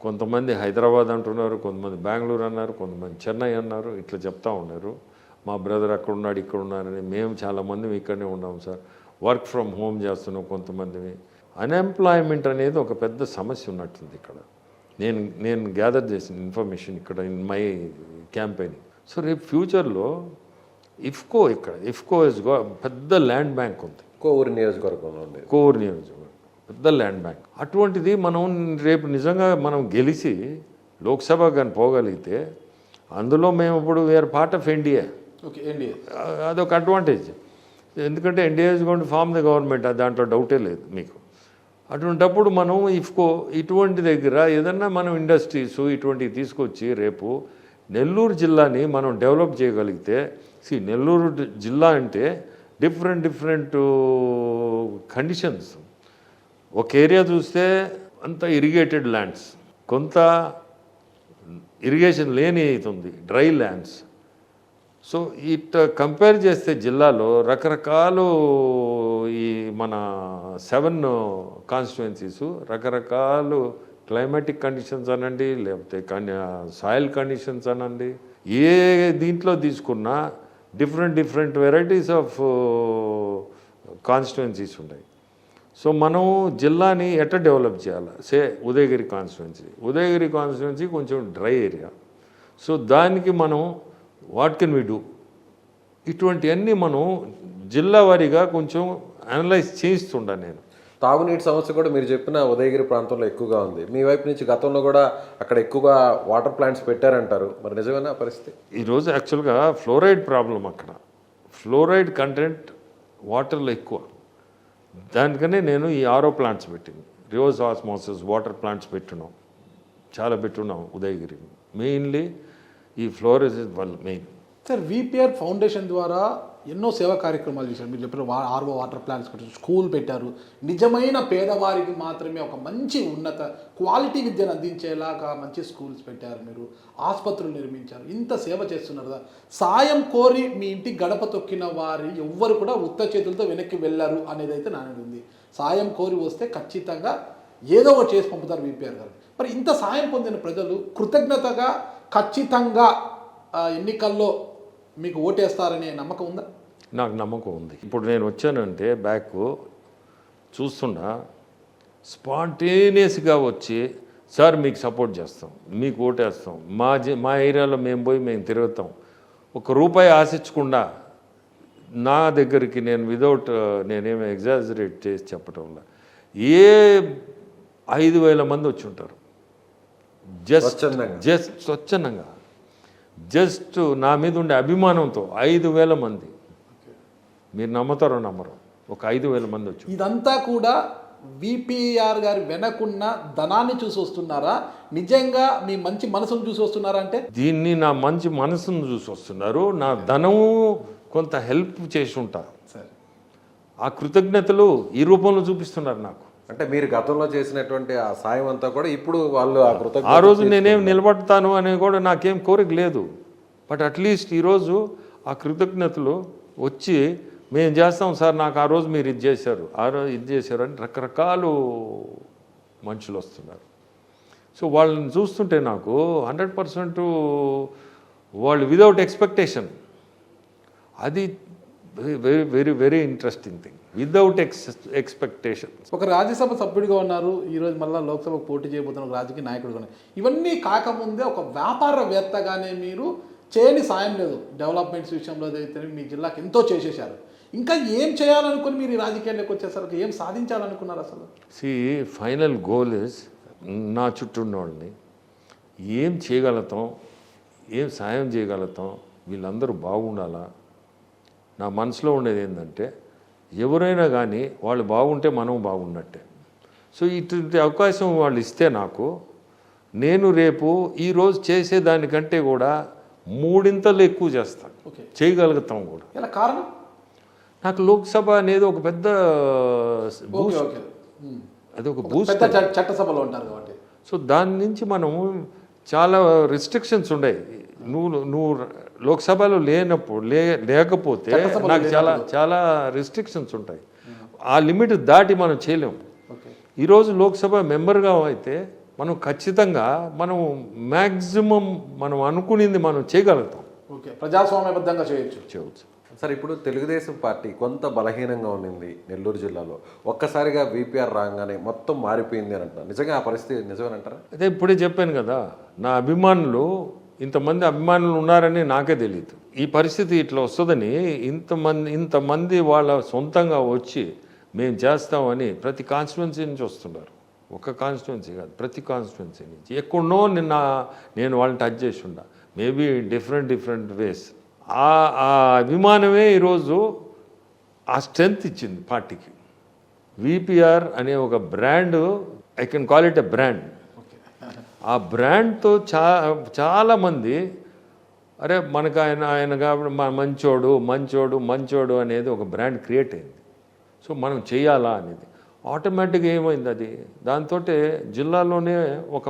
కొంతమంది హైదరాబాద్ అంటున్నారు, కొంతమంది బెంగళూరు అన్నారు, కొంతమంది చెన్నై అన్నారు, ఇట్లా చెప్తా ఉన్నారు. మా బ్రదర్ అక్కడ ఉన్నాడు, ఇక్కడ ఉన్నారని. మేము చాలామంది ఇక్కడనే ఉన్నాం సార్, వర్క్ ఫ్రమ్ హోమ్ చేస్తున్నాం కొంతమందిని. అన్ఎంప్లాయ్మెంట్ అనేది ఒక పెద్ద సమస్య ఉన్నట్టుంది ఇక్కడ. నేను గ్యాదర్ చేసిన ఇన్ఫర్మేషన్ ఇక్కడ ఇన్ మై క్యాంపెయినింగ్. సో రేపు ఫ్యూచర్లో ఇఫ్కో ఇస్ పెద్ద ల్యాండ్ బ్యాంక్ ఉంది కోవూరు నియోజకవర్గంలో ఉంది. కోవూరు నియోజకవర్గం పెద్ద ల్యాండ్ బ్యాంక్. అటువంటిది మనం రేపు నిజంగా మనం గెలిచి లోక్సభ కానీ పోగలిగితే, అందులో మేము ఇప్పుడు వేరే part of NDA. Okay, NDA అదొక అడ్వాంటేజ్. ఎందుకంటే NDA is going to form the government, దాంట్లో డౌటే లేదు మీకు. అటువంటప్పుడు మనం ఇఫ్కో ఇటువంటి దగ్గర ఏదన్నా మనం ఇండస్ట్రీస్ ఇటువంటివి తీసుకొచ్చి రేపు నెల్లూరు జిల్లాని మనం డెవలప్ చేయగలిగితే, నెల్లూరు జిల్లా అంటే డిఫరెంట్ కండిషన్స్. ఒక ఏరియా చూస్తే అంత ఇరిగేటెడ్ ల్యాండ్స్, కొంత ఇరిగేషన్ లేని అవుతుంది, dry lands. So it compare చేస్తే జిల్లాలో రకరకాలు ఈ మన 7 కాన్స్టిట్యుయెన్సీస్ రకరకాలు క్లైమాటిక్ కండిషన్స్ అనండి, లేకపోతే సాయిల్ కండిషన్స్ అనండి, ఏ దీంట్లో తీసుకున్నా డిఫరెంట్ వెరైటీస్ ఆఫ్ కాన్స్టిట్యుయెన్సీస్ ఉన్నాయి. సో మనం జిల్లాని ఎట్లా డెవలప్ చేయాలి? ఉదయగిరి కాన్స్టిట్యుయెన్సీ కొంచెం డ్రై ఏరియా. సో దానికి మనం వాట్ కెన్ వి డూ? ఇటువంటివన్నీ మనం జిల్లా వారీగా కొంచెం అనలైజ్ చేయిస్తుండా నేను. తాగునీటి సమస్య కూడా మీరు చెప్పిన ఉదయగిరి ప్రాంతంలో ఎక్కువగా ఉంది. మీ వైపు నుంచి గతంలో కూడా అక్కడ ఎక్కువగా వాటర్ ప్లాంట్స్ పెట్టారంటారు, మరి నిజమేనా పరిస్థితి? ఈరోజు యాక్చువల్గా ఫ్లోరైడ్ ప్రాబ్లం, అక్కడ ఫ్లోరైడ్ కంటెంట్ వాటర్లో ఎక్కువ. దానికనే నేను ఈ ఆరో ప్లాంట్స్ పెట్టింది, రివర్స్ ఆస్మోసిస్ వాటర్ ప్లాంట్స్ చాలా పెట్టున్నాం ఉదయగిరి. మెయిన్లీ ఈ ఫ్లోరైడ్ వల్ల మెయిన్. సార్, విపిఆర్ ఫౌండేషన్ ద్వారా ఎన్నో సేవా కార్యక్రమాలు చేశారు. మీరు చెప్పిన ఆర్ఓ వాటర్ ప్లాంట్స్ కట్టారు, స్కూల్ పెట్టారు. నిజమైన పేదవారికి మాత్రమే ఒక మంచి ఉన్నత క్వాలిటీ విద్యను అందించేలాగా మంచి స్కూల్స్ పెట్టారు. మీరు ఆసుపత్రులు నిర్మించారు. ఇంత సేవ చేస్తున్నారు కదా. సాయం కోరి మీ ఇంటి గడప తొక్కిన వారి ఎవ్వరు కూడా ఉత్త చేతులతో వెనక్కి వెళ్ళారు అనేది అయితే నానేది ఉంది. సాయం కోరి వస్తే ఖచ్చితంగా ఏదో ఒకటి చేసి పంపుతారు విపిఆర్ గారు. మరి ఇంత సాయం పొందిన ప్రజలు కృతజ్ఞతగా ఖచ్చితంగా ఎన్నికల్లో మీకు ఓటేస్తారనే నమ్మకం ఉందా? నాకు నమ్మకం ఉంది. ఇప్పుడు నేను వచ్చానంటే బ్యాక్ చూస్తున్నా స్పాంటేనియస్గా వచ్చి సార్ మీకు సపోర్ట్ చేస్తాం, మీకు ఓటేస్తాం, మా ఏరియాలో మేము తిరుగుతాం, ₹1 ఆశించకుండా నా దగ్గరికి నేను వితౌట్ నేనేమి ఎగ్జాజరేట్ చేసి చెప్పటంలో 5,000 మంది వచ్చి ఉంటారు. జస్ట్ స్వచ్ఛందంగా జస్ట్ నా మీద ఉండే అభిమానంతో 5,000 మంది. మీరు నమ్మతారో నమ్మరు, ఒక 5,000 మంది వచ్చి. ఇదంతా కూడా విపిఆర్ గారి వెనకున్న ధనాన్ని చూసి వస్తున్నారా, నిజంగా మీ మంచి మనసును చూసి వస్తున్నారా? అంటే దీన్ని నా మంచి మనసును చూసి వస్తున్నారు. నా ధనము కొంత హెల్ప్ చేసి ఉంటారు. ఆ కృతజ్ఞతలు ఈ రూపంలో చూపిస్తున్నారు నాకు. అంటే మీరు గతంలో చేసినటువంటి ఆ సాయం అంతా కూడా ఇప్పుడు వాళ్ళు ఆ రోజు నేనేం నిలబడతాను అని కూడా నాకేం కోరిక లేదు. బట్ అట్లీస్ట్ ఈరోజు ఆ కృతజ్ఞతలు వచ్చి మేము చేస్తాం సార్, నాకు ఆ రోజు మీరు ఇది చేశారు, ఆ రోజు ఇది చేశారు అని రకరకాలు మనుషులు వస్తున్నారు. సో వాళ్ళని చూస్తుంటే నాకు 100% వాళ్ళు వితౌట్ ఎక్స్పెక్టేషన్, అది very very very interesting thing. Without expectation. ఒక రాజ్యసభ సభ్యుడిగా ఉన్నారు, ఈరోజు మళ్ళీ లోక్సభకు పోటీ చేయబోతున్న ఒక రాజకీయ నాయకుడిగా ఉన్నారు. ఇవన్నీ కాకముందే ఒక వ్యాపారవేత్తగానే మీరు చేయని సాయం లేదు. డెవలప్మెంట్స్ విషయంలో అయితే మీ జిల్లాకి ఎంతో చేసేసారు. ఇంకా ఏం చేయాలనుకుని మీరు ఈ రాజకీయాల్లోకి వచ్చేసరికి ఏం సాధించాలనుకున్నారు అసలు? ఫైనల్ గోల్ ఇస్ నా చుట్టూ ఉన్న వాళ్ళని ఏం చేయగలుగుతాం, ఏం సాయం చేయగలుగుతాం, వీళ్ళందరూ బాగుండాలా. నా మనసులో ఉండేది ఏంటంటే ఎవరైనా కానీ వాళ్ళు బాగుంటే మనం బాగున్నట్టే. సో ఇటువంటి అవకాశం వాళ్ళు ఇస్తే నాకు, నేను రేపు ఈరోజు చేసేదానికంటే కూడా 3 ఎక్కువ చేస్తాను, చేయగలుగుతాం కూడా. ఇలా కారణం నాకు లోక్సభ అనేది ఒక పెద్ద అది ఒక బూస్ట్, చట్టసభలో ఉంటారు కాబట్టి. సో దాని నుంచి మనము చాలా రిస్ట్రిక్షన్స్ ఉన్నాయి. నువ్వు లోక్సభలో లేకపోతే నాకు చాలా రిస్ట్రిక్షన్స్ ఉంటాయి. ఆ లిమిట్ దాటి మనం చేయలేము. ఈరోజు లోక్సభ మెంబర్గా అయితే మనం ఖచ్చితంగా మనం మ్యాక్సిమం మనం అనుకునేది మనం చేయగలుగుతాం. ప్రజాస్వామ్యబద్ధంగా చేయొచ్చు. సార్, ఇప్పుడు తెలుగుదేశం పార్టీ కొంత బలహీనంగా ఉండింది నెల్లూరు జిల్లాలో. ఒక్కసారిగా విపిఆర్ రాగానే మొత్తం మారిపోయింది అని అంటారు. నిజంగా ఆ పరిస్థితి నిజమేనంటారా? అదే ఇప్పుడే చెప్పాను కదా, నా అభిమానులు ఇంతమంది అభిమానులు ఉన్నారని నాకే తెలియదు. ఈ పరిస్థితి ఇట్లా వస్తుందని ఇంతమంది వాళ్ళ సొంతంగా వచ్చి మేము చేస్తామని ప్రతి కాన్స్టిట్యున్సీ నుంచి వస్తున్నారు. ఒక కాన్స్టిట్యున్సీ కాదు, ప్రతి కాన్స్టిట్యున్సీ నుంచి. ఎక్కడో నేను వాళ్ళని టచ్ చేసి ఉండా, మేబీ డిఫరెంట్ వేస్. ఆ అభిమానమే ఈరోజు ఆ స్ట్రెంగ్త్ ఇచ్చింది పార్టీకి. విపిఆర్ అనే ఒక brand, I can call it a brand. ఆ బ్రాండ్తో చాలామంది అరే మనకు ఆయన కాబట్టి మంచోడు అనేది ఒక బ్రాండ్ క్రియేట్ అయింది. సో మనం చేయాలా అనేది ఆటోమేటిక్గా ఏమైంది, అది దాంతో జిల్లాలోనే ఒక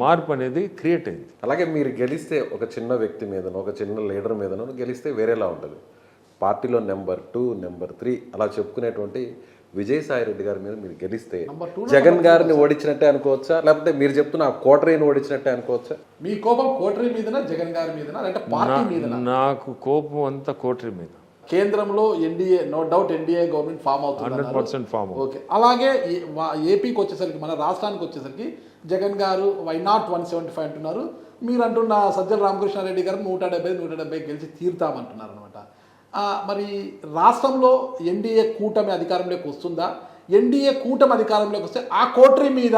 మార్పు అనేది క్రియేట్ అయింది. అలాగే మీరు గెలిస్తే ఒక చిన్న వ్యక్తి మీదనో, ఒక చిన్న లీడర్ మీదనో గెలిస్తే వేరేలా ఉంటుంది. పార్టీలో నెంబర్ 2, నెంబర్ 3 అలా చెప్పుకునేటువంటి విజయసాయి రెడ్డి గారి మీద మీరు గెలిస్తే జగన్ గారిని ఓడించినట్టే అనుకోవచ్చా, లేకపోతే మీరు చెప్తున్న ఆ కోటరీని ఓడించినట్టే అనుకోవచ్చా? మీ కోపం కోటరీ మీదనా, జగన్ గారి మీదనా, అంటే పార్టీ మీదనా? నాకు కోపం అంతా కోటరీ మీద. కేంద్రంలో NDA, no doubt NDA government form అవుతుంది, 100% ఫామ్. ఓకే. అలాగే ఏపీకి వచ్చేసరికి, మన రాష్ట్రానికి వచ్చేసరికి జగన్ గారు వై నాట్ 175 అంటున్నారు. మీరు అంటున్న సజ్జల రామకృష్ణారెడ్డి గారు 170 గెలిచి తీరుతామంటున్నారు అనమాట. మరి రాష్ట్రంలో ఎన్డీఏ కూటమి అధికారంలోకి వస్తుందా? ఎన్డీఏ కూటమి అధికారంలోకి వస్తే ఆ కోటరీ మీద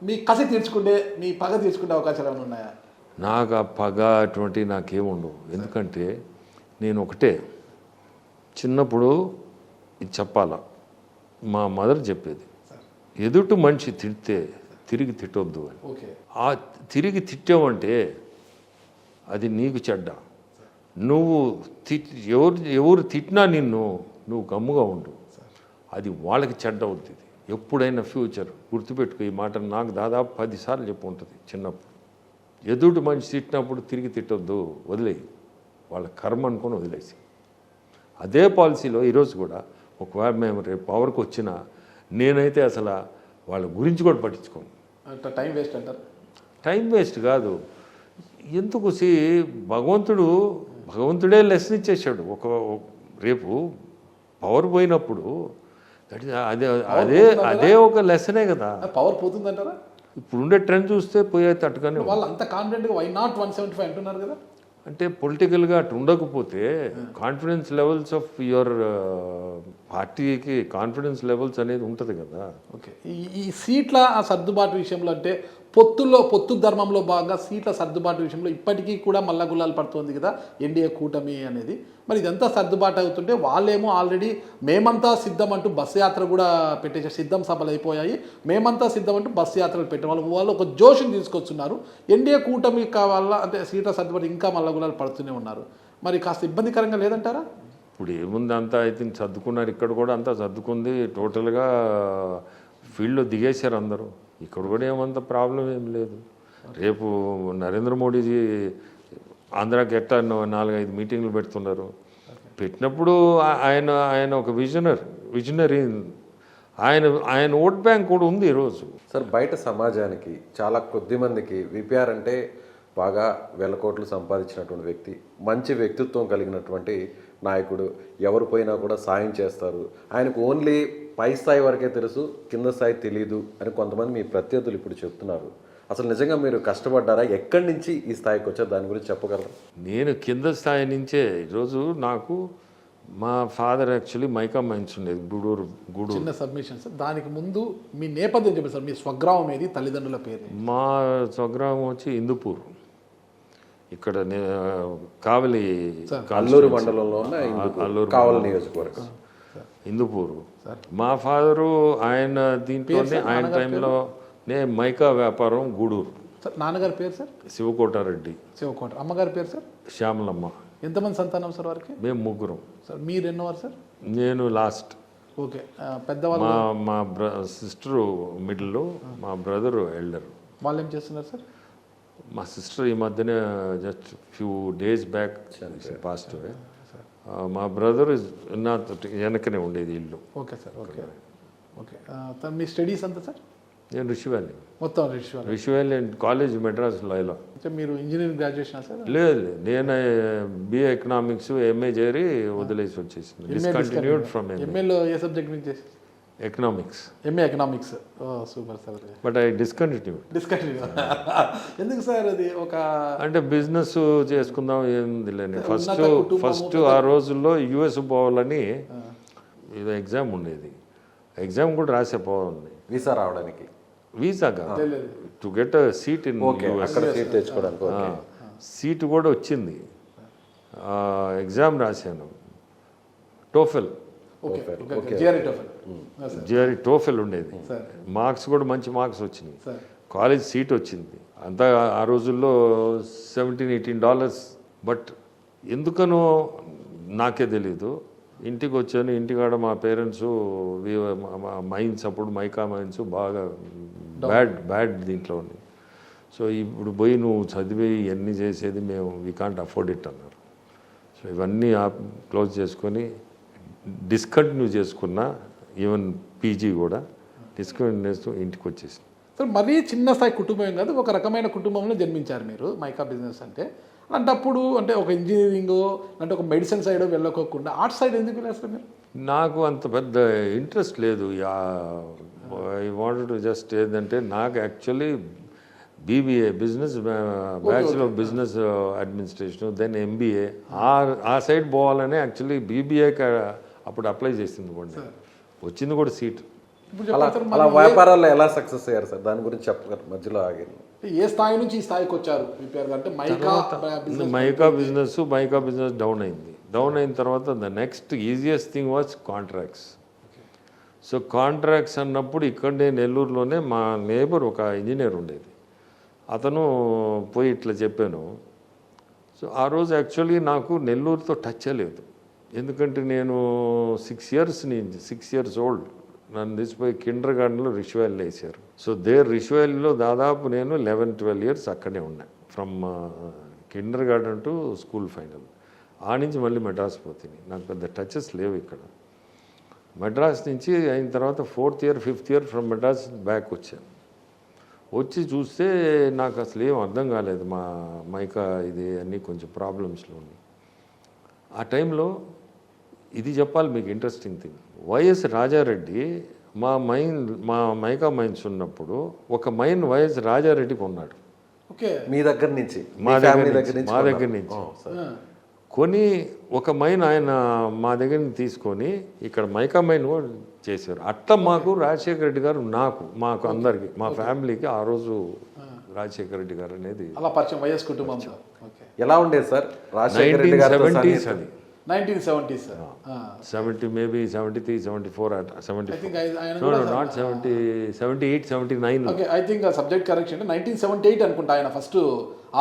మీ కసి తీర్చుకుంటే, మీ పగ తీర్చుకునే అవకాశాలు ఏమైనా ఉన్నాయా? నాకు ఆ పగ అటువంటి నాకేముండవు. ఎందుకంటే నేను ఒకటే, చిన్నప్పుడు ఇది చెప్పాలా, మా మదర్ చెప్పేది, ఎదుటి మనిషి తిడితే తిరిగి తిట్టొద్దు అని. ఆ తిరిగి తిట్టామంటే అది నీకు చెడ్డ, నువ్వు ఎవరు తిట్టినా నువ్వు గమ్ముగా ఉండు, అది వాళ్ళకి చెడ్డ అవుతుంది. ఎప్పుడైనా ఫ్యూచర్ గుర్తుపెట్టుకో ఈ మాట. నాకు దాదాపు 10 సార్లు చెప్పు ఉంటుంది చిన్నప్పుడు. ఎదుటి మనిషి తిట్టినప్పుడు తిరిగి తిట్టొద్దు, వదిలేయి, వాళ్ళ కర్మ అనుకొని వదిలేసి. అదే పాలసీలో ఈరోజు కూడా ఒకవేళ మేము రేపు పవర్కి వచ్చినా నేనైతే అసలు వాళ్ళ గురించి కూడా పట్టించుకోను. టైం వేస్ట్ అంటారు. టైం వేస్ట్ కాదు, ఎందుకు భగవంతుడే లెసన్ ఇచ్చేసాడు. రేపు పవర్ పోయినప్పుడు అదే ఒక లెసనే కదా. పవర్ పోతుందంటారా? ఇప్పుడు ఉండే ట్రెండ్ చూస్తే పోయే తట్టుగానే వాళ్ళు అంత కాన్ఫిడెంట్గా వై నాట్ 175 అంటున్నారు కదా. అంటే పొలిటికల్గా అటు ఉండకపోతే కాన్ఫిడెన్స్ లెవెల్స్ ఆఫ్ యువర్ పార్టీకి కాన్ఫిడెన్స్ లెవెల్స్ అనేది ఉంటుంది కదా. ఓకే, ఈ సీట్ల సర్దుబాటు విషయంలో అంటే పొత్తు ధర్మంలో భాగంగా సీట్ల సర్దుబాటు విషయంలో ఇప్పటికీ కూడా మల్లగుల్లాలు పడుతుంది కదా ఎన్డీఏ కూటమి అనేది. మరి ఇదంతా సర్దుబాటు అవుతుంటే వాళ్ళేమో ఆల్రెడీ మేమంతా సిద్ధం అంటూ బస్సు యాత్ర కూడా పెట్టేసారు. సిద్ధం సభలు అయిపోయాయి, మేమంతా సిద్ధం అంటూ బస్సు యాత్రలు పెట్టే వాళ్ళు ఒక జోషుని తీసుకొస్తున్నారు. ఎన్డీఏ కూటమి కావాలా అంటే సీట్ల సర్దుబాటు ఇంకా మల్లగుల్లాలు పడుతూనే ఉన్నారు. మరి కాస్త ఇబ్బందికరంగా లేదంటారా? ఇప్పుడు ఏముంది, అంతా ఐ థింక్ సర్దుకున్నారు. ఇక్కడ కూడా అంతా సర్దుకుంది, టోటల్గా ఫీల్డ్లో దిగేశారు అందరూ. ఇక్కడ కూడా ఏమంత ప్రాబ్లం ఏం లేదు. రేపు నరేంద్ర మోడీజీ ఆంధ్రాకి ఎట్టా 4-5 మీటింగ్లు పెడుతున్నారు. పెట్టినప్పుడు ఆయన ఒక విజనరీ. ఆయన ఓట్ బ్యాంక్ కూడా ఉంది ఈరోజు. సార్, బయట సమాజానికి చాలా కొద్ది మందికి విపిఆర్ అంటే బాగా 1000 కోట్లు సంపాదించినటువంటి వ్యక్తి, మంచి వ్యక్తిత్వం కలిగినటువంటి నాయకుడు, ఎవరు పోయినా కూడా సాయం చేస్తారు, ఆయనకు ఓన్లీ పై స్థాయి వరకే తెలుసు, కింద స్థాయి తెలీదు అని కొంతమంది మీ ప్రత్యర్థులు ఇప్పుడు చెప్తున్నారు. అసలు నిజంగా మీరు కష్టపడ్డారా? ఎక్కడి నుంచి ఈ స్థాయికి వచ్చారు, దాని గురించి చెప్పగలరా? నేను కింద స్థాయి నుంచే. ఈరోజు నాకు మా ఫాదర్ యాక్చువల్లీ మైకా మైన్స్ ఉండేది గూడూరు. చిన్న సబ్మిషన్ సార్, దానికి ముందు మీ నేపథ్యం చెప్పండి సార్. మీ స్వగ్రామం ఏది, తల్లిదండ్రుల పేరు? మా స్వగ్రామం వచ్చి ఇందుపూర్, ఇక్కడ కావలి, అల్లూరు మండలంలో ఉన్న అల్లూరు కావలి నియోజకవర్గం, ఇందుపూరు. మా ఫాదరు ఆయన దీంట్లోనే ఆయన టైంలో మైకా వ్యాపారం గూడూరు. సార్ నాన్నగారి పేరు సార్? శివకోటారెడ్డి. శివకోట. అమ్మగారి పేరు సార్? శ్యామలమ్మ. ఎంతమంది సంతానం సార్ వారికి? మేము 3. సార్ మీరు ఎన్నోవారు సార్? నేను లాస్ట్. ఓకే, పెద్దవాళ్ళు? మా సిస్టరు మిడిల్, మా బ్రదరు ఎల్డర్. వాళ్ళు ఏం చేస్తున్నారు సార్? మా సిస్టర్ ఈ మధ్యనే just few days back past. మా బ్రదర్ నా వెనకనే ఉండేది ఇల్లు. Okay sir. Okay okay. మీ స్టడీస్ అంతా సార్? నేను ఋషివాణి. మొత్తం ఋషివాణి కాలేజ్ మెడ్రాస్లో. ఇలా మీరు ఇంజనీరింగ్ గ్రాడ్యుయేషన్ సార్? లేదు, నేను BA ఎకనామిక్స్ MA చేరి వదిలేసి వచ్చేసింది. డిస్కంటిన్యూడ్ ఫ్రమ్ ఎంఏలో ఏ సబ్జెక్ట్ నుంచి చేసి? Economics. MA economics. Oh super sir. But I discontinue. ఎందుకు సార్? అది ఒక అంటే బిజినెస్ చేసుకుందాం ఏంది లేని. ఫస్ట్ ఆ రోజుల్లో US పోవాలని ఏదో ఎగ్జామ్ ఉండేది. ఎగ్జామ్ కూడా రాసే పోవాలి, వీసా రావడానికి. వీసా కాదు, to get seat in US. Seat తెచ్చుకోవడానికి. సీట్ కూడా వచ్చింది. ఎగ్జామ్ రాశాను, టోఫెల్. జిఆర్ఈ టోఫెల్ ఉండేది. మార్క్స్ కూడా మంచి మార్క్స్ వచ్చినాయి, కాలేజ్ సీట్ వచ్చింది. అంతా ఆ రోజుల్లో $17-18. బట్ ఎందుకనో నాకే తెలీదు. ఇంటికి వచ్చాను, ఇంటికాడ మా పేరెంట్స్ మైన్స్, అప్పుడు మైకా మైన్స్ బాగా బ్యాడ్ దీంట్లో ఉంది. సో ఇప్పుడు పోయి నువ్వు చదివి ఇవన్నీ చేసేది మేము వీ కాంట్ అఫోర్డ్ ఇట్ అన్నారు. సో ఇవన్నీ క్లోజ్ చేసుకొని డిస్కంటిన్యూ చేసుకున్న, ఈవెన్ PG కూడా డిస్కంటిన్యూ చేస్తూ ఇంటికి వచ్చేసి. సార్ మరీ చిన్న స్థాయి కుటుంబం కాదు, ఒక రకమైన కుటుంబంలో జన్మించారు మీరు. మైకా బిజినెస్ అంటే అలాంటప్పుడు అంటే ఒక ఇంజనీరింగ్ అంటే ఒక మెడిసిన్ సైడ్ వెళ్ళకోకుండా ఆర్ట్ సైడ్ ఎందుకు వెళ్ళేస్తారు మీరు? నాకు అంత పెద్ద ఇంట్రెస్ట్ లేదు. ఐ వాంటెడ్ టు జస్ట్ ఏంటంటే నాకు actually BBA business, bachelor of business administration, then MBA. ఆ సైడ్ పోవాలని యాక్చువల్లీ BBAకి అప్పుడు అప్లై చేసింది కూడా, వచ్చింది కూడా సీట్. అలా వ్యాపారాల్లో ఎలా సక్సెస్ అయ్యారు సార్, దాని గురించి చెప్పగలరు? మధ్యలో ఆగారు. ఏ స్థాయి నుంచి ఈ స్థాయికి వచ్చారు? అంటే మైకా బిజినెస్ డౌన్ అయింది. డౌన్ అయిన తర్వాత the next easiest thing was contracts. So contracts అన్నప్పుడు ఇక్కడే నెల్లూరులోనే మా నేబర్ ఒక ఇంజనీర్ ఉండేది. అతను పోయి ఇట్లా చెప్పాను, సో ఆ రోజు యాక్చువల్లీ నాకు నెల్లూరుతో టచ్ లేదు, ఎందుకంటే నేను 6 ఇయర్స్ ఓల్డ్, నన్ను తీసిపోయి కిండర్ గార్డెన్లో రిషువల్ వేసారు. సో రిషువల్లో దాదాపు నేను 11-12 ఇయర్స్ అక్కడే ఉన్నాను, from Kinder garden to school final. ఆ నుంచి మళ్ళీ మెడ్రాస్ పోతుంది, నాకు పెద్ద టచెస్ లేవు ఇక్కడ. మెడ్రాస్ నుంచి అయిన తర్వాత 4th year 5th year from Madras back వచ్చాను. వచ్చి చూస్తే నాకు అసలు ఏం అర్థం కాలేదు, మా మైకా ఇది అన్నీ కొంచెం ప్రాబ్లమ్స్లో ఉన్నాయి. ఆ టైంలో ఇది చెప్పాలి మీకు ఇంట్రెస్టింగ్ థింగ్, వైఎస్ రాజారెడ్డి మా మైకా మైన్స్ ఉన్నప్పుడు ఒక మైన్ వైఎస్ రాజారెడ్డి కొన్నాడు. ఓకే, మీ దగ్గర నుంచి, మా దగ్గర నుంచి కొని ఒక మైన్ ఆయన మా దగ్గర నుంచి తీసుకొని ఇక్కడ మైకా మైన్ కూడా చేశారు. అట్లా మాకు రాజశేఖర రెడ్డి గారు మాకు అందరికి మా ఫ్యామిలీకి ఆ రోజు రాజశేఖర రెడ్డి గారు అనేది అలా పరిచయం వైఎస్ కుటుంబంతో. ఓకే, ఎలా ఉండేది సార్ రాజశేఖర రెడ్డి గారితో 1970s సన్నిహితం? అది 1970s sir. 70 maybe 73, 74, 74. I think ఆయన No, not 70, 78, 79. Okay, I think subject correction 1978 అనుకుంటా ఆయన ఫస్ట్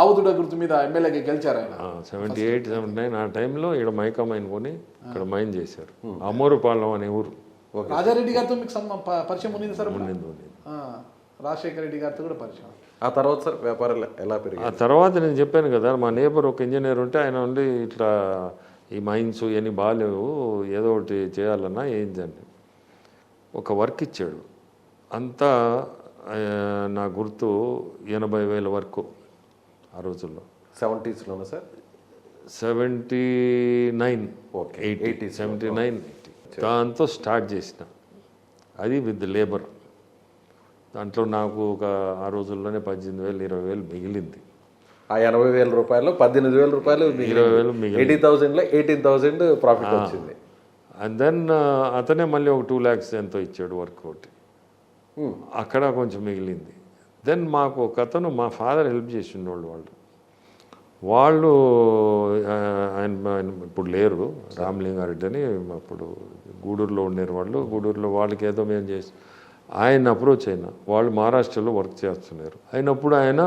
ఆవుదుడ గుర్తు మీద ఎమ్మెల్యేగా గెలిచారు ఆయన. 78, 79 ఆ టైంలో ఇక్కడ మైకా మైన్ కొని ఇక్కడ మైన్ చేశారు. అమోరుపాలెం అనే ఊరు. రాజారెడ్డి గారితో మీకు పరిచయం ఉంది సార్? ఉండింది. రాజశేఖర రెడ్డి గారితో కూడా పరిచయం. ఆ తర్వాత సార్ వ్యాపారాలు ఎలా ఆ పెరిగాయి? తర్వాత నేను చెప్పాను కదా, మా నేబర్ ఒక ఇంజనీర్ ఉంటే ఆయన ఉండి ఇట్లా ఈ మైన్స్ ఇవన్నీ బాగాలేవు, ఏదో ఒకటి చేయాలన్నా ఏంటండి ఒక వర్క్ ఇచ్చాడు. అంతా నా గుర్తు 80,000 వరకు ఆ రోజుల్లో. 70s sir? 79, ఓకే, 80, 79, 80 దాంతో స్టార్ట్ చేసిన. అది విత్ లేబర్. దాంట్లో నాకు ఒక ఆ రోజుల్లోనే 18,000, 20,000 మిగిలింది. ఆ 80,000 రూపాయలు 18,000 రూపాయలు 20,000 మిగిలింది. 80,000లో 18,000 ప్రాఫిట్ వచ్చింది. అండ్ దెన్ అతనే మళ్ళీ ఒక 2 lakhs ఎంతో ఇచ్చాడు వర్క్ ఒకటి, అక్కడ కొంచెం మిగిలింది. దెన్ మాకు ఒక అతను మా ఫాదర్ హెల్ప్ చేసిండోళ్ళు, వాళ్ళు ఆయన ఇప్పుడు లేరు, రామలింగారెడ్డి అని అప్పుడు గూడూరులో ఉండేరు వాళ్ళు. గూడూరులో వాళ్ళకి ఏదో మేము చేసి ఆయన అప్రోచ్ అయినా, వాళ్ళు మహారాష్ట్రలో వర్క్ చేస్తున్నారు. అయినప్పుడు ఆయన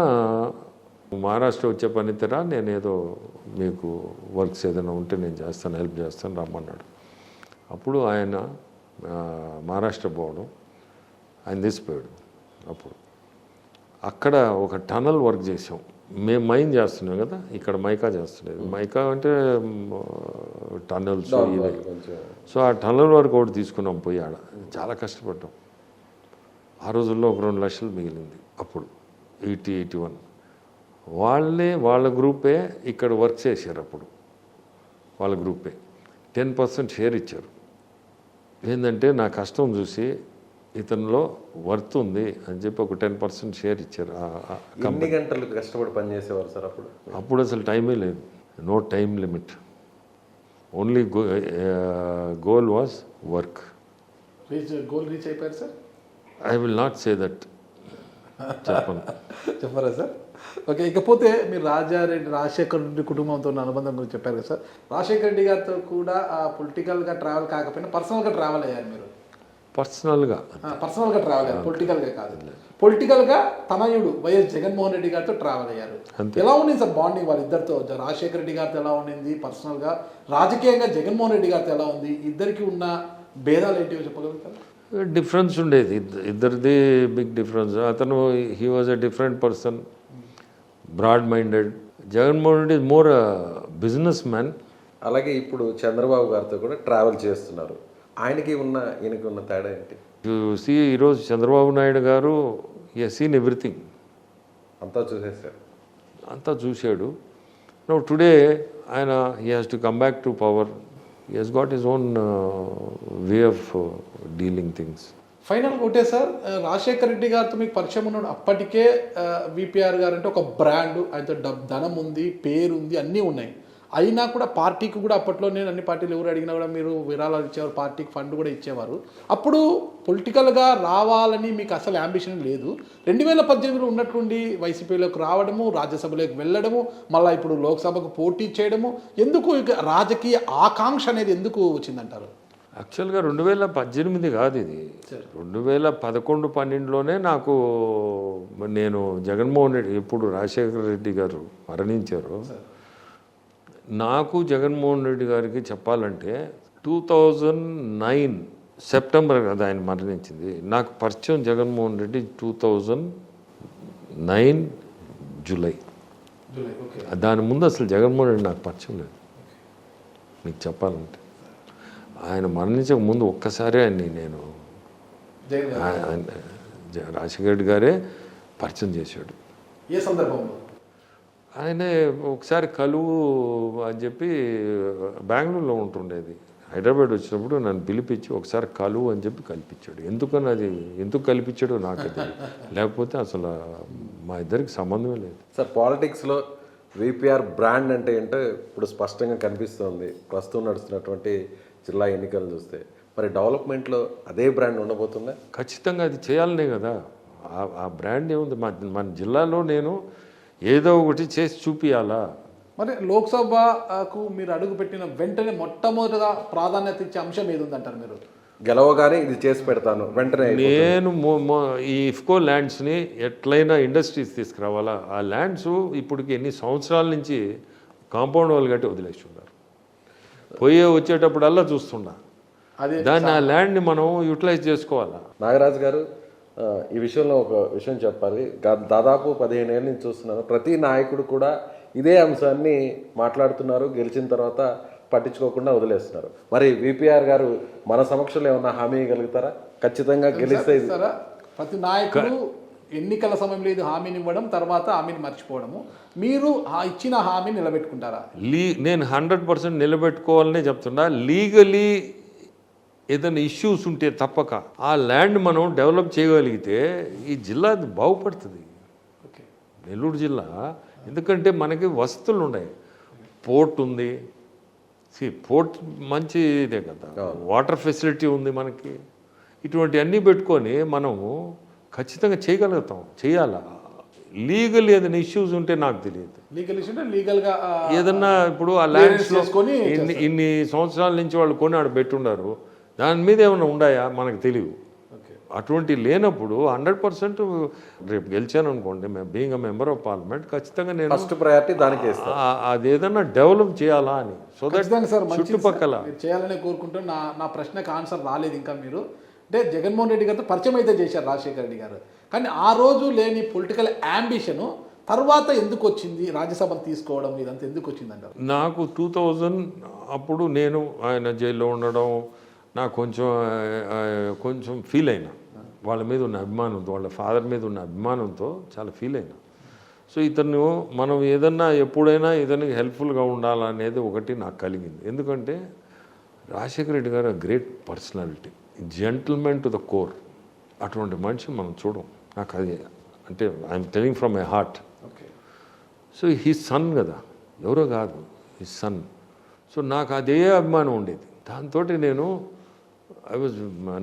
మహారాష్ట్ర వచ్చే పనితేరా, నేను ఏదో మీకు వర్క్స్ ఏదైనా ఉంటే నేను చేస్తాను, హెల్ప్ చేస్తాను రమ్మన్నాడు. అప్పుడు ఆయన మహారాష్ట్ర పోవడం, ఆయన తీసిపోయాడు. అప్పుడు అక్కడ ఒక టనల్ వర్క్ చేసాం. మేము మైన్ చేస్తున్నాం కదా, ఇక్కడ మైకా చేస్తున్నారు. మైకా అంటే టనల్స్ ఇవి. సో ఆ టనల్ వర్క్ ఒకటి తీసుకున్నాం, పోయి ఆడ చాలా కష్టపడ్డాం. ఆ రోజుల్లో ఒక 2 లక్షలు మిగిలింది అప్పుడు, 81. వాళ్ళ గ్రూపే ఇక్కడ వర్క్ చేశారు. అప్పుడు వాళ్ళ గ్రూపే 10% షేర్ ఇచ్చారు. ఏంటంటే నా కష్టం చూసి ఇతనిలో వర్త్ ఉంది అని చెప్పి ఒక 10% షేర్ ఇచ్చారు. ఎన్ని గంటలు కష్టపడి పనిచేసేవారు సార్ అప్పుడు? అప్పుడు అసలు టైమే లేదు, no time limit, only goal was work. Goal reach అయిపోయారు sir? I will not say that, చెప్పను. చెప్పరా సార్? ఓకే, ఇకపోతే మీరు రాజశేఖర రెడ్డి కుటుంబంతో ఉన్న అనుబంధం గురించి చెప్పారు కదా సార్. రాజశేఖర రెడ్డి గారితో కూడా పొలిటికల్గా ట్రావెల్ కాకపోయినా పర్సనల్గా ట్రావెల్ అయ్యారు మీరు? పర్సనల్గా ట్రావెల్ అయ్యారు, పొలిటికల్గా కాదు. పొలిటికల్గా తనయుడు వైఎస్ జగన్మోహన్ రెడ్డి గారితో ట్రావెల్ అయ్యారు. ఎలా ఉండింది సార్ బాండింగ్ వాళ్ళిద్దరితో? రాజశేఖర రెడ్డి గారితో ఎలా ఉండింది పర్సనల్గా? రాజకీయంగా జగన్మోహన్ రెడ్డి గారితో ఎలా ఉంది? ఇద్దరికి ఉన్న భేదాలు ఏంటివో చెప్పగలుగుతారు? డిఫరెన్స్ ఉండేది, ఇద్దరిది బిగ్ డిఫరెన్స్. అతను he was a different person, broad minded. Jaganmohan Reddy is more businessman. అలాగే ఇప్పుడు చంద్రబాబు గారితో కూడా ట్రావెల్ చేస్తున్నారు. ఈయనకి ఉన్న తేడా ఏంటి? సి ఈరోజు చంద్రబాబు నాయుడు గారు హీ హస్ సీన్ ఎవ్రీథింగ్, అంతా చూసేసారు, అంతా చూశాడు. నౌ టుడే ఆయన he has to come back to power. He has got his own way of dealing things. ఫైనల్గా ఒకటే సార్, రాజశేఖర రెడ్డి గారితో మీకు పరిచయం ఉన్నాడు అప్పటికే. విపిఆర్ గారు అంటే ఒక బ్రాండ్, ఆయనతో ధనం ఉంది, పేరు ఉంది, అన్నీ ఉన్నాయి. అయినా కూడా పార్టీకి కూడా అప్పట్లో నేను అన్ని పార్టీలు ఎవరు అడిగినా కూడా మీరు విరాళాలు ఇచ్చేవారు, పార్టీకి ఫండ్ కూడా ఇచ్చేవారు. అప్పుడు పొలిటికల్గా రావాలని మీకు అసలు యాంబిషన్ లేదు. 2018లో ఉన్నట్టుండి వైసీపీలోకి రావడము, రాజ్యసభలోకి వెళ్ళడము, మళ్ళీ ఇప్పుడు లోక్సభకు పోటీ చేయడము, ఎందుకు రాజకీయ ఆకాంక్ష అనేది ఎందుకు వచ్చిందంటారు? యాక్చువల్గా 2018 కాదు ఇది, 2011-12లోనే నాకు, నేను జగన్మోహన్ రెడ్డి ఎప్పుడు రాజశేఖర రెడ్డి గారు మరణించారు నాకు జగన్మోహన్ రెడ్డి గారికి చెప్పాలంటే 2009 సెప్టెంబర్ కదా ఆయన మరణించింది. నాకు పరిచయం జగన్మోహన్ రెడ్డి 2009 జూలై. దాని ముందు అసలు జగన్మోహన్ రెడ్డి నాకు పరిచయం లేదు మీకు చెప్పాలంటే. ఆయన మరణించక ముందు ఒక్కసారి ఆయన్ని నేను రాజశేఖర రెడ్డి గారే పరిచయం చేశాడు. ఏ సందర్భంలో? ఆయన ఒకసారి కలువు అని చెప్పి బెంగళూరులో ఉంటుండేది. హైదరాబాద్ వచ్చినప్పుడు నన్ను పిలిపించి ఒకసారి కలువు అని చెప్పి కల్పించాడు. ఎందుకని అది ఎందుకు కల్పించాడో నాకు తెలియదు. లేకపోతే అసలు మా ఇద్దరికి సంబంధమే లేదు. సార్, పాలిటిక్స్లో విపిఆర్ బ్రాండ్ అంటే ఏంటో ఇప్పుడు స్పష్టంగా కనిపిస్తుంది ప్రస్తుతం నడుస్తున్నటువంటి జిల్లా ఎన్నికలు చూస్తే. మరి డెవలప్మెంట్లో అదే బ్రాండ్ ఉండబోతుందా? ఖచ్చితంగా అది చేయాలనే కదా. ఆ బ్రాండ్ ఏముంది, మన జిల్లాలో నేను ఏదో ఒకటి చేసి చూపించాలా. మరి లోక్సభకు మీరు అడుగుపెట్టిన వెంటనే మొట్టమొదటిగా ప్రాధాన్యత ఇచ్చే అంశం ఏది ఉందంటారు మీరు? గెలవగానే ఇది చేసి పెడతాను వెంటనే. నేను ఈ ఇఫ్కో ల్యాండ్స్ని ఎట్లయినా ఇండస్ట్రీస్ తీసుకురావాలా. ఆ ల్యాండ్స్ ఇప్పటికి ఎన్ని సంవత్సరాల నుంచి కాంపౌండ్ వాళ్ళు కట్టి వదిలేసి ఉన్నారు. వచ్చేటప్పుడల్లా చూస్తున్నా. దాన్ని ఆ ల్యాండ్ని మనం యూటిలైజ్ చేసుకోవాలా. నాగరాజు గారు, ఈ విషయంలో ఒక విషయం చెప్పాలి. దాదాపు 15 ఏళ్ళ నుంచి చూస్తున్నాను, ప్రతి నాయకుడు కూడా ఇదే అంశాన్ని మాట్లాడుతున్నారు, గెలిచిన తర్వాత పట్టించుకోకుండా వదిలేస్తున్నారు. మరి విపిఆర్ గారు మన సమక్షంలో ఏమన్నా హామీ ఇవ్వగలుగుతారా? ఖచ్చితంగా గెలిస్తే ప్రతి నాయకుడు ఎన్నికల సమయంలో ఇది హామీని ఇవ్వడం, తర్వాత హామీని మర్చిపోవడము. మీరు ఆ ఇచ్చిన హామీని నిలబెట్టుకుంటారా? నేను 100% నిలబెట్టుకోవాలనే చెప్తున్నా. లీగలీ ఏదైనా ఇష్యూస్ ఉంటే తప్పక ఆ ల్యాండ్ మనం డెవలప్ చేయగలిగితే ఈ జిల్లా బాగుపడుతుంది. నెల్లూరు జిల్లా ఎందుకంటే మనకి వసతులు ఉన్నాయి. పోర్ట్ ఉంది, పోర్ట్ మంచి ఇదే కదా, వాటర్ ఫెసిలిటీ ఉంది మనకి. ఇటువంటి అన్నీ పెట్టుకొని మనము ఖచ్చితంగా చేయగలుగుతాం. చేయాలా. లీగల్ ఏదైనా ఇష్యూస్ ఉంటే నాకు తెలియదు. లీగల్ ఇష్యూ అంటే లీగల్గా ఏదన్నా ఇప్పుడు ఆ ల్యాండ్స్లో ఇన్ని సంవత్సరాల నుంచి వాళ్ళు కొని ఆడ పెట్టున్నారు, దాని మీద ఏమైనా ఉన్నాయా మనకు తెలియదు. అటువంటి లేనప్పుడు 100% రేపు గెలిచాను అనుకోండి, మేము బీయింగ్ మెంబర్ ఆఫ్ పార్లమెంట్, ఖచ్చితంగా నేను ఫస్ట్ ప్రయారిటీ దానికి అది ఏదన్నా డెవలప్ చేయాలా అని. సో దట్ చుట్టుపక్కల చేయాలని కోరుకుంటూ నా ప్రశ్నకు ఆన్సర్ రాలేదు ఇంకా. మీరు అంటే జగన్మోహన్ రెడ్డి గారితో పరిచయం అయితే చేశారు రాజశేఖర రెడ్డి గారు, కానీ ఆ రోజు లేని పొలిటికల్ యాంబిషన్ తర్వాత ఎందుకు వచ్చింది? రాజ్యసభను తీసుకోవడం ఇదంతా ఎందుకు వచ్చిందంటారు? నాకు 2000 అప్పుడు నేను ఆయన జైల్లో ఉండడం నాకు కొంచెం ఫీల్ అయినా. వాళ్ళ మీద ఉన్న అభిమానంతో, వాళ్ళ ఫాదర్ మీద ఉన్న అభిమానంతో చాలా ఫీల్ అయినా. సో ఇతను మనం ఏదన్నా ఎప్పుడైనా ఇతనికి హెల్ప్ఫుల్గా ఉండాలనేది ఒకటి నాకు కలిగింది. ఎందుకంటే Rajasekhara Reddy garu great personality, gentleman to the core. అటువంటి మనిషి మనం చూడం. నాకు అది అంటే I'm telling from my heart. So his son కదా, ఎవరో కాదు, హిస్ సన్. సో నాకు అదే అభిమానం ఉండేది. దాంతో నేను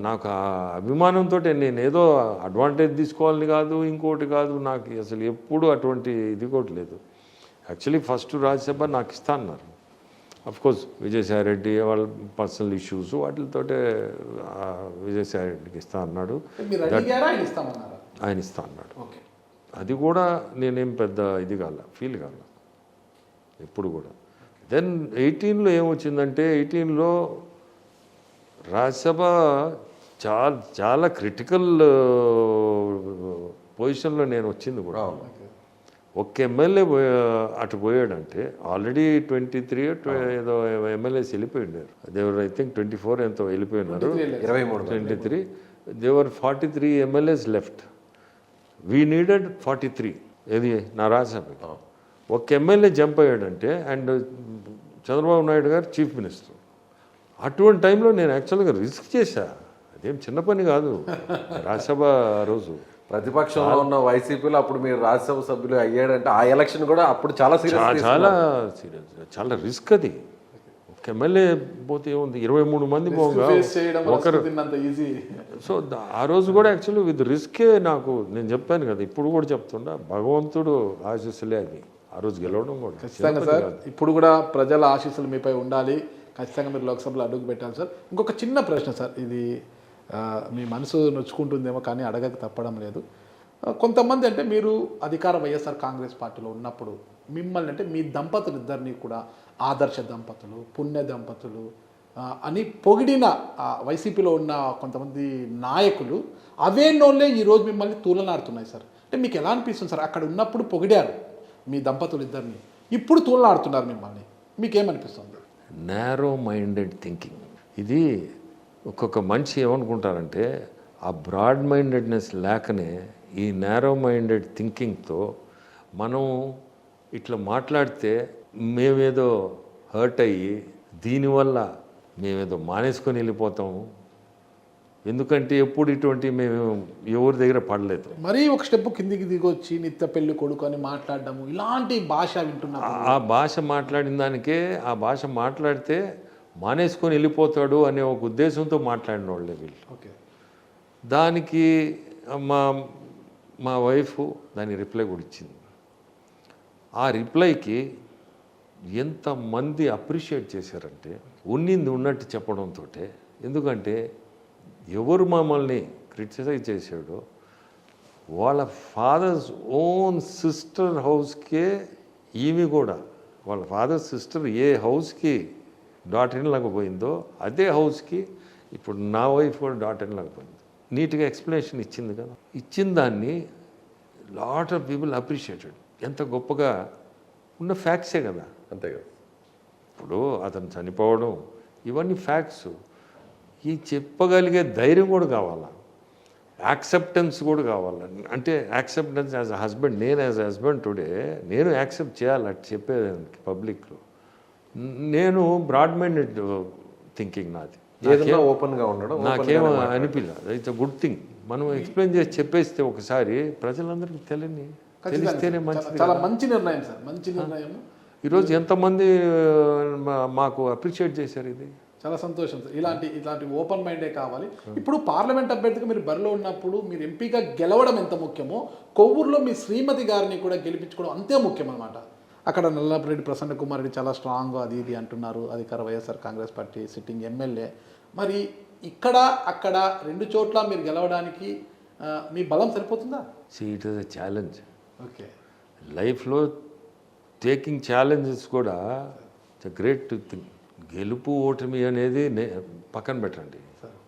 నాకు ఆ అభిమానంతో నేను ఏదో అడ్వాంటేజ్ తీసుకోవాలని కాదు, ఇంకోటి కాదు, నాకు అసలు ఎప్పుడు అటువంటి ఇది కూడా లేదు. యాక్చువల్లీ ఫస్ట్ రాజ్యసభ నాకు ఇస్తా అన్నారు. అఫ్కోర్స్ విజయసాయిరెడ్డి వాళ్ళ పర్సనల్ ఇష్యూస్ వాటితోటే విజయసాయిరెడ్డికి ఇస్తా అన్నాడు, ఆయన ఇస్తా అన్నాడు. అది కూడా నేనేం పెద్ద ఇది కాల, ఫీల్ కాల ఎప్పుడు కూడా. దెన్ 18లో ఏమొచ్చిందంటే, 18లో రాజ్యసభ చాలా క్రిటికల్ పొజిషన్లో నేను వచ్చింది కూడా. ఒక్క ఎమ్మెల్యే అటు పోయాడంటే ఆల్రెడీ 23 ఏదో ఎమ్మెల్యేస్ వెళ్ళిపోయినారు. దేవర్ ఐ థింక్ 24 ఎంతో వెళ్ళిపోయినారు, 23. There were 43 MLAs left. We needed 43. ఏది నా రాజ్యసభకి ఒక్క ఎమ్మెల్యే జంప్ అయ్యాడంటే, అండ్ చంద్రబాబు నాయుడు గారు చీఫ్ మినిస్టర్. అటువంటి టైంలో నేను యాక్చువల్గా రిస్క్ చేశా. అదేం చిన్న పని కాదు. రాజ్యసభ రోజు ప్రతిపక్షంలో ఉన్న వైసీపీలో అప్పుడు మీరు రాజ్యసభ సభ్యులు అయ్యాడంటే ఆ ఎలక్షన్ కూడా అప్పుడు చాలా సీరియస్, చాలా రిస్క్ అది. ఒక ఎమ్మెల్యే పోతే ఉంది, 23 మంది పోగా ఒకరు. సో ఆ రోజు కూడా యాక్చువల్లీ విత్ రిస్కే. నాకు నేను చెప్పాను కదా, ఇప్పుడు కూడా చెప్తుండా, భగవంతుడు ఆశీస్సులే అది. ఆ రోజు గెలవడం కూడా ఖచ్చితంగా సార్. ఇప్పుడు కూడా ప్రజల ఆశీస్సులు మీపై ఉండాలి. ఖచ్చితంగా మీరు లోక్సభలో అడుగు పెట్టాలి సార్. ఇంకొక చిన్న ప్రశ్న సార్, ఇది మీ మనసు నొచ్చుకుంటుందేమో కానీ అడగక తప్పడం లేదు. కొంతమంది అంటే మీరు అధికార వైఎస్ఆర్ కాంగ్రెస్ పార్టీలో ఉన్నప్పుడు మిమ్మల్ని అంటే మీ దంపతులు ఇద్దరిని కూడా ఆదర్శ దంపతులు, పుణ్య దంపతులు అని పొగిడిన వైసీపీలో ఉన్న కొంతమంది నాయకులు అవే నోళ్ళే ఈరోజు మిమ్మల్ని తూలనాడుతున్నాయి సార్. అంటే మీకు ఎలా అనిపిస్తుంది సార్? అక్కడ ఉన్నప్పుడు పొగిడారు మీ దంపతులు ఇద్దరిని, ఇప్పుడు తూలనాడుతున్నారు మిమ్మల్ని, మీకేమనిపిస్తుంది? Narrow minded thinking. ఇది ఒక్కొక్క మనిషి ఏమనుకుంటారంటే ఆ బ్రాడ్ మైండెడ్నెస్ లేకనే ఈ నేరో మైండెడ్ థింకింగ్తో మనం ఇట్లా మాట్లాడితే మేమేదో హర్ట్ అయ్యి దీనివల్ల మేమేదో మానేసుకొని వెళ్ళిపోతాము. ఎందుకంటే ఎప్పుడు ఇటువంటి మేము ఎవరి దగ్గర పడలేదు. మరీ ఒక స్టెప్ కిందికి దిగొచ్చి నిత్య పెళ్లి కొడుకు అని మాట్లాడడము, ఇలాంటి భాష వింటున్నాము. ఆ భాష మాట్లాడిన దానికే ఆ భాష మాట్లాడితే మానేసుకొని వెళ్ళిపోతాడు అనే ఒక ఉద్దేశంతో మాట్లాడిన వాళ్ళే వీళ్ళు. ఓకే. దానికి మా వైఫ్ దాని రిప్లై కూడా ఇచ్చింది. ఆ రిప్లైకి ఎంతమంది అప్రిషియేట్ చేశారంటే ఉన్నింది ఉన్నట్టు చెప్పడంతో. ఎందుకంటే ఎవరు మమ్మల్ని క్రిటిసైజ్ చేశాడో వాళ్ళ ఫాదర్స్ ఓన్ సిస్టర్ హౌస్కే ఈమె కూడా, వాళ్ళ ఫాదర్ సిస్టర్ ఏ హౌస్కి డాటర్ ఇన్ లాగా పోయిందో అదే హౌస్కి ఇప్పుడు నా వైఫ్ కూడా డాటర్ ఇన్ లాగా పోయింది. నీట్గా ఎక్స్ప్లెనేషన్ ఇచ్చింది కదా. ఇచ్చిన దాన్ని లాట్ ఆఫ్ పీపుల్ అప్రిషియేటెడ్. ఎంత గొప్పగా ఉన్న ఫ్యాక్ట్సే కదా. అంతే కదా. ఇప్పుడు అతను చనిపోవడం ఇవన్నీ ఫ్యాక్ట్స్. ఈ చెప్పగలిగే ధైర్యం కూడా కావాలా, యాక్సెప్టెన్స్ కూడా కావాలా. అంటే యాక్సెప్టెన్స్ యాజ్ అ హస్బెండ్, నేను యాజ్ అ హస్బెండ్ టుడే నేను యాక్సెప్ట్ చేయాలి అటు చెప్పేదానికి పబ్లిక్లో. నేను బ్రాడ్ మైండెడ్ థింకింగ్ నాది. ఓపెన్గా ఉండడం నాకేం అనిపించలేదు. It's good thing. మనం ఎక్స్ప్లెయిన్ చేసి చెప్పేస్తే ఒకసారి ప్రజలందరికీ తెలిస్తేనే మంచిది. చాలా మంచి నిర్ణయం సార్, మంచి నిర్ణయం. ఈరోజు ఎంతమంది మాకు అప్రిషియేట్ చేశారు. ఇది చాలా సంతోషం సార్. ఇలాంటి ఓపెన్ మైండే కావాలి. ఇప్పుడు పార్లమెంట్ అభ్యర్థిగా మీరు బరిలో ఉన్నప్పుడు మీరు ఎంపీగా గెలవడం ఎంత ముఖ్యమో కొవ్వూరులో మీ శ్రీమతి గారిని కూడా గెలిపించుకోవడం అంతే ముఖ్యం అన్నమాట. అక్కడ నల్లపరెడ్డి ప్రసన్న కుమార్ రెడ్డి చాలా స్ట్రాంగ్ అది ఇది అంటున్నారు, అధికార YSR Congress party sitting MLA. మరి ఇక్కడ అక్కడ రెండు చోట్ల మీరు గెలవడానికి మీ బలం సరిపోతుందా? It is a challenge. Okay. లైఫ్లో టేకింగ్ ఛాలెంజెస్ కూడా ఇట్స్ గ్రేట్ థింగ్. గెలుపు ఓటమి అనేది పక్కన పెట్టండి,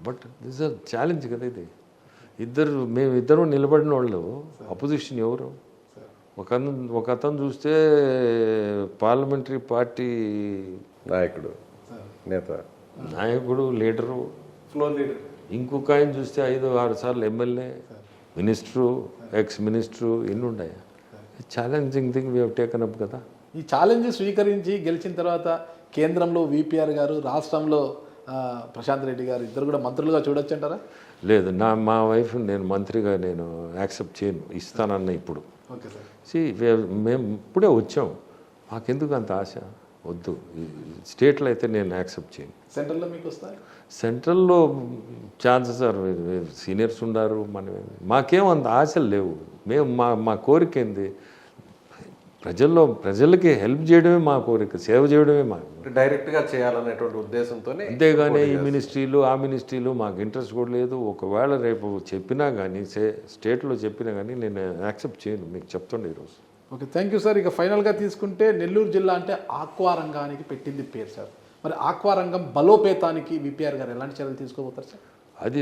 బట్ దిస్ అ ఛాలెంజ్ కదా ఇది. మేమిద్దరం నిలబడిన వాళ్ళు అపోజిషన్ ఎవరు? ఒక అతను చూస్తే పార్లమెంటరీ పార్టీ నాయకుడు లీడరు, ఫ్లోర్ లీడర్. ఇంకొక ఆయన చూస్తే 5-6 సార్లు ఎమ్మెల్యే, మినిస్టరు, ఎక్స్ మినిస్టరు, ఎన్ని ఉన్నాయి. Challenging thing we have taken up కదా. ఈ ఛాలెంజ్ స్వీకరించి గెలిచిన తర్వాత కేంద్రంలో విపిఆర్ గారు, రాష్ట్రంలో ప్రశాంత్ రెడ్డి గారు ఇద్దరు కూడా మంత్రులుగా చూడొచ్చు అంటారా? లేదు, మా వైఫ్ నేను మంత్రిగా నేను యాక్సెప్ట్ చేయను, ఇస్తానన్న ఇప్పుడు. Okay sir. మేము ఇప్పుడే వచ్చాం, మాకెందుకు అంత ఆశ, వద్దు. స్టేట్లో అయితే నేను యాక్సెప్ట్ చేయను. సెంట్రల్లో మీకు వస్తాయి? సెంట్రల్లో ఛాన్సెస్ ఆర్ సీనియర్స్ ఉన్నారు, మాకేం అంత ఆశలు లేవు. మేము మా కోరిక ఏంది, ప్రజలకి హెల్ప్ చేయడమే మా కోరిక, సేవ చేయడమే మా డైరెక్ట్గా చేయాలనేటువంటి ఉద్దేశంతో. అంతేగాని ఈ మినిస్ట్రీలు ఆ మినిస్ట్రీలు మాకు ఇంట్రెస్ట్ కూడా లేదు. ఒకవేళ రేపు చెప్పినా కానీ స్టేట్లో చెప్పినా కానీ నేను యాక్సెప్ట్ చేయను, మీకు చెప్తుండే ఈరోజు. Okay, thank you sir. ఇక ఫైనల్గా తీసుకుంటే నెల్లూరు జిల్లా అంటే ఆక్వా రంగానికి పెట్టింది పేరు సార్. మరి ఆక్వా రంగం బలోపేతానికి విపిఆర్ గారు ఎలాంటి చర్యలు తీసుకోబోతారు సార్? అది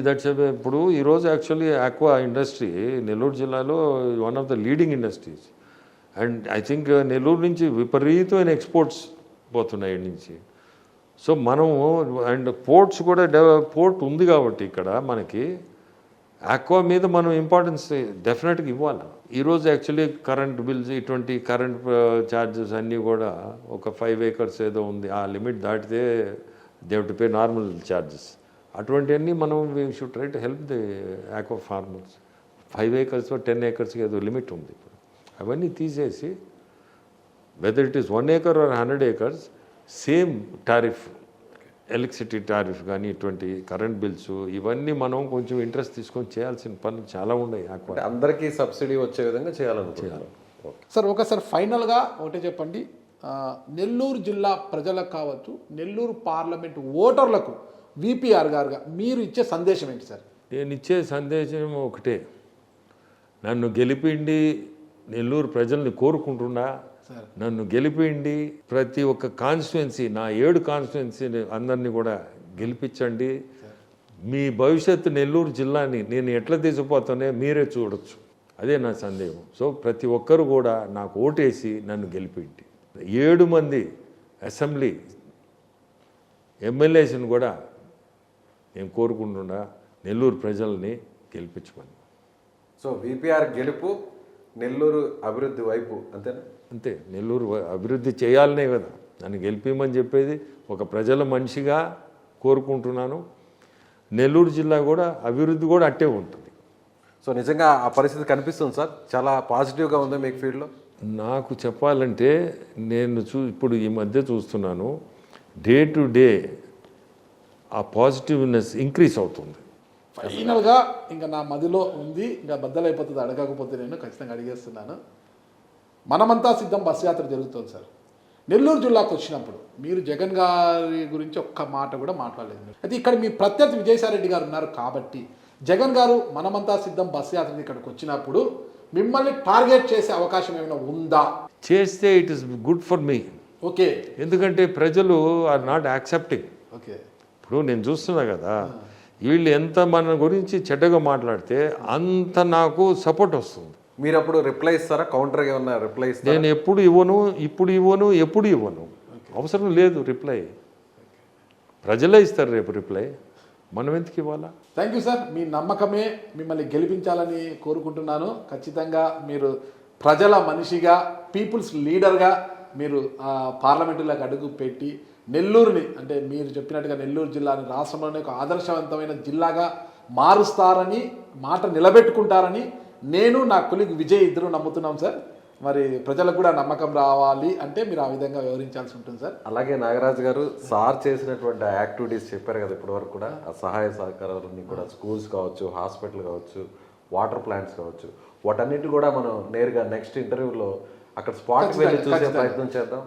ఇప్పుడు ఈరోజు యాక్చువల్లీ ఆక్వా ఇండస్ట్రీ నెల్లూరు జిల్లాలో one of the leading industries. And I think Nellore నుంచి విపరీతమైన ఎక్స్పోర్ట్స్ పోతున్నాయి నుంచి. సో మనము అండ్ పోర్ట్స్ కూడా పోర్ట్ ఉంది కాబట్టి ఇక్కడ మనకి ఆక్వా మీద మనం ఇంపార్టెన్స్ డెఫినెట్గా ఇవ్వాలి. ఈరోజు యాక్చువల్లీ కరెంట్ బిల్స్, ఇటువంటి కరెంట్ ఛార్జెస్ అన్నీ కూడా ఒక 5 acres ఏదో ఉంది, ఆ లిమిట్ దాటితే they have to pay normal charges. అటువంటివన్నీ మనం we should try to help the aqua farmers. 5 acres 10 acres ఏదో లిమిట్ ఉంది. ఇప్పుడు అవన్నీ తీసేసి whether it is 1 acre or 100 acres same tariff, electricity tariff కానీ ఇటువంటి కరెంట్ బిల్స్ ఇవన్నీ మనం కొంచెం ఇంట్రెస్ట్ తీసుకొని చేయాల్సిన పనులు చాలా ఉన్నాయి. అందరికీ సబ్సిడీ వచ్చే విధంగా చేయాలి. సార్ ఒకసారి ఫైనల్గా ఒకటే చెప్పండి, నెల్లూరు జిల్లా ప్రజలకు కావచ్చు, నెల్లూరు పార్లమెంట్ ఓటర్లకు విపిఆర్ గారుగా మీరు ఇచ్చే సందేశం ఏంటి సార్? నేను ఇచ్చే సందేశం ఒకటే, నన్ను గెలిపిండి నెల్లూరు ప్రజల్ని కోరుకుంటున్నా. నన్ను గెలిపిండి ప్రతి ఒక్క కాన్స్టిట్యున్సీ, నా 7 కాన్స్టిట్యున్సీ అందరినీ కూడా గెలిపించండి. మీ భవిష్యత్తు నెల్లూరు జిల్లాని నేను ఎట్లా తీసుకుపోతానే మీరే చూడొచ్చు. అదే నా సందేహం. సో ప్రతి ఒక్కరు కూడా నాకు ఓటేసి నన్ను గెలిపిండి. 7 మంది అసెంబ్లీ ఎమ్మెల్యేస్ని కూడా నేను కోరుకుంటున్నా నెల్లూరు ప్రజల్ని గెలిపించమని. సో విపిఆర్ గెలుపు నెల్లూరు అభివృద్ధి వైపు అంతేనా? అంతే, నెల్లూరు అభివృద్ధి చేయాలనే కదా నన్ను గెలిపిమని చెప్పేది. ఒక ప్రజల మనిషిగా కోరుకుంటున్నాను. నెల్లూరు జిల్లా కూడా అభివృద్ధి కూడా అట్టే ఉంటుంది. సో నిజంగా ఆ పరిస్థితి కనిపిస్తుంది సార్, చాలా పాజిటివ్గా ఉంది మీకు ఫీల్డ్లో. నాకు చెప్పాలంటే నేను ఇప్పుడు ఈ మధ్య చూస్తున్నాను, డే టు డే ఆ పాజిటివ్నెస్ ఇంక్రీజ్ అవుతుంది. ఫైనల్గా ఇంకా నా మదిలో ఉంది, ఇంకా బద్దలైపోతుంది అడగకపోతే నేను ఖచ్చితంగా అడిగేస్తున్నాను. మనమంతా సిద్ధం బస్సు యాత్ర జరుగుతుంది సార్. నెల్లూరు జిల్లాకు వచ్చినప్పుడు మీరు జగన్ గారి గురించి ఒక్క మాట కూడా మాట్లాడలేదు. అయితే ఇక్కడ మీ ప్రత్యర్థి విజయసాయిరెడ్డి గారు ఉన్నారు కాబట్టి జగన్ గారు మనమంతా సిద్ధం బస్సు యాత్ర ఇక్కడికి వచ్చినప్పుడు మిమ్మల్ని టార్గెట్ చేసే అవకాశం ఏమైనా ఉందా? చేస్తే it is good for me. Okay, ఎందుకంటే ప్రజలు ఆర్ నాట్ యాక్సెప్టింగ్. ఓకే, ఇప్పుడు నేను చూస్తున్నా కదా, వీళ్ళు ఎంత మన గురించి చెడ్డగా మాట్లాడితే అంత నాకు సపోర్ట్ వస్తుంది. మీరు అప్పుడు రిప్లై ఇస్తారా? కౌంటర్గా ఏమన్నా రిప్లై ఇస్తారా? నేను ఎప్పుడు ఇవ్వను, ఇప్పుడు ఇవ్వను, ఎప్పుడు ఇవ్వను. అవసరం లేదు రిప్లై. ప్రజలే ఇస్తారు రేపు రిప్లై, మనం ఎందుకు ఇవ్వాలా? Thank you sir. మీ నమ్మకమే మిమ్మల్ని గెలిపించాలని కోరుకుంటున్నాను. ఖచ్చితంగా మీరు ప్రజల మనిషిగా, పీపుల్స్ లీడర్గా మీరు పార్లమెంటులోకి అడుగు పెట్టి నెల్లూరుని, అంటే మీరు చెప్పినట్టుగా నెల్లూరు జిల్లాని రాష్ట్రంలోనే ఒక ఆదర్శవంతమైన జిల్లాగా మారుస్తారని, మాట నిలబెట్టుకుంటారని నేను నా కొలీగ్ విజయ్ ఇద్దరు నమ్ముతున్నాం సార్. మరి ప్రజలకు కూడా నమ్మకం రావాలి అంటే మీరు ఆ విధంగా వ్యవహరించాల్సి ఉంటుంది సార్. అలాగే నాగరాజు గారు సార్ చేసినటువంటి యాక్టివిటీస్ చెప్పారు కదా ఇప్పటివరకు కూడా, ఆ సహాయ సహకారాలన్నీ కూడా స్కూల్స్ కావచ్చు, హాస్పిటల్ కావచ్చు, వాటర్ ప్లాంట్స్ కావచ్చు, వాటన్నిటి కూడా మనం నేరుగా నెక్స్ట్ ఇంటర్వ్యూలో అక్కడ స్పాట్కి వెళ్ళి చూసే ప్రయత్నం చేద్దాం.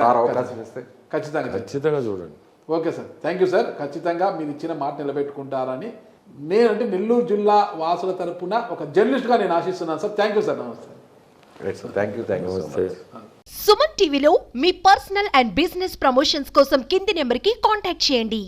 సార్ అవకాశం ఇస్తే ఖచ్చితంగా చూడండి. Okay sir, thank you sir. ఖచ్చితంగా మీరు ఇచ్చిన మాట నిలబెట్టుకుంటారని నేనంటే నెల్లూరు జిల్లా వాసుల తరపున ఒక జర్నలిస్ట్గా నేను ఆశిస్తున్నాను సార్. Thank you sir. నమస్తే. Thank you so much. Suman టీవీలో మీ పర్సనల్ అండ్ బిజినెస్ ప్రమోషన్స్ కోసం కింది నెంబర్కి కాంటాక్ట్ చేయండి.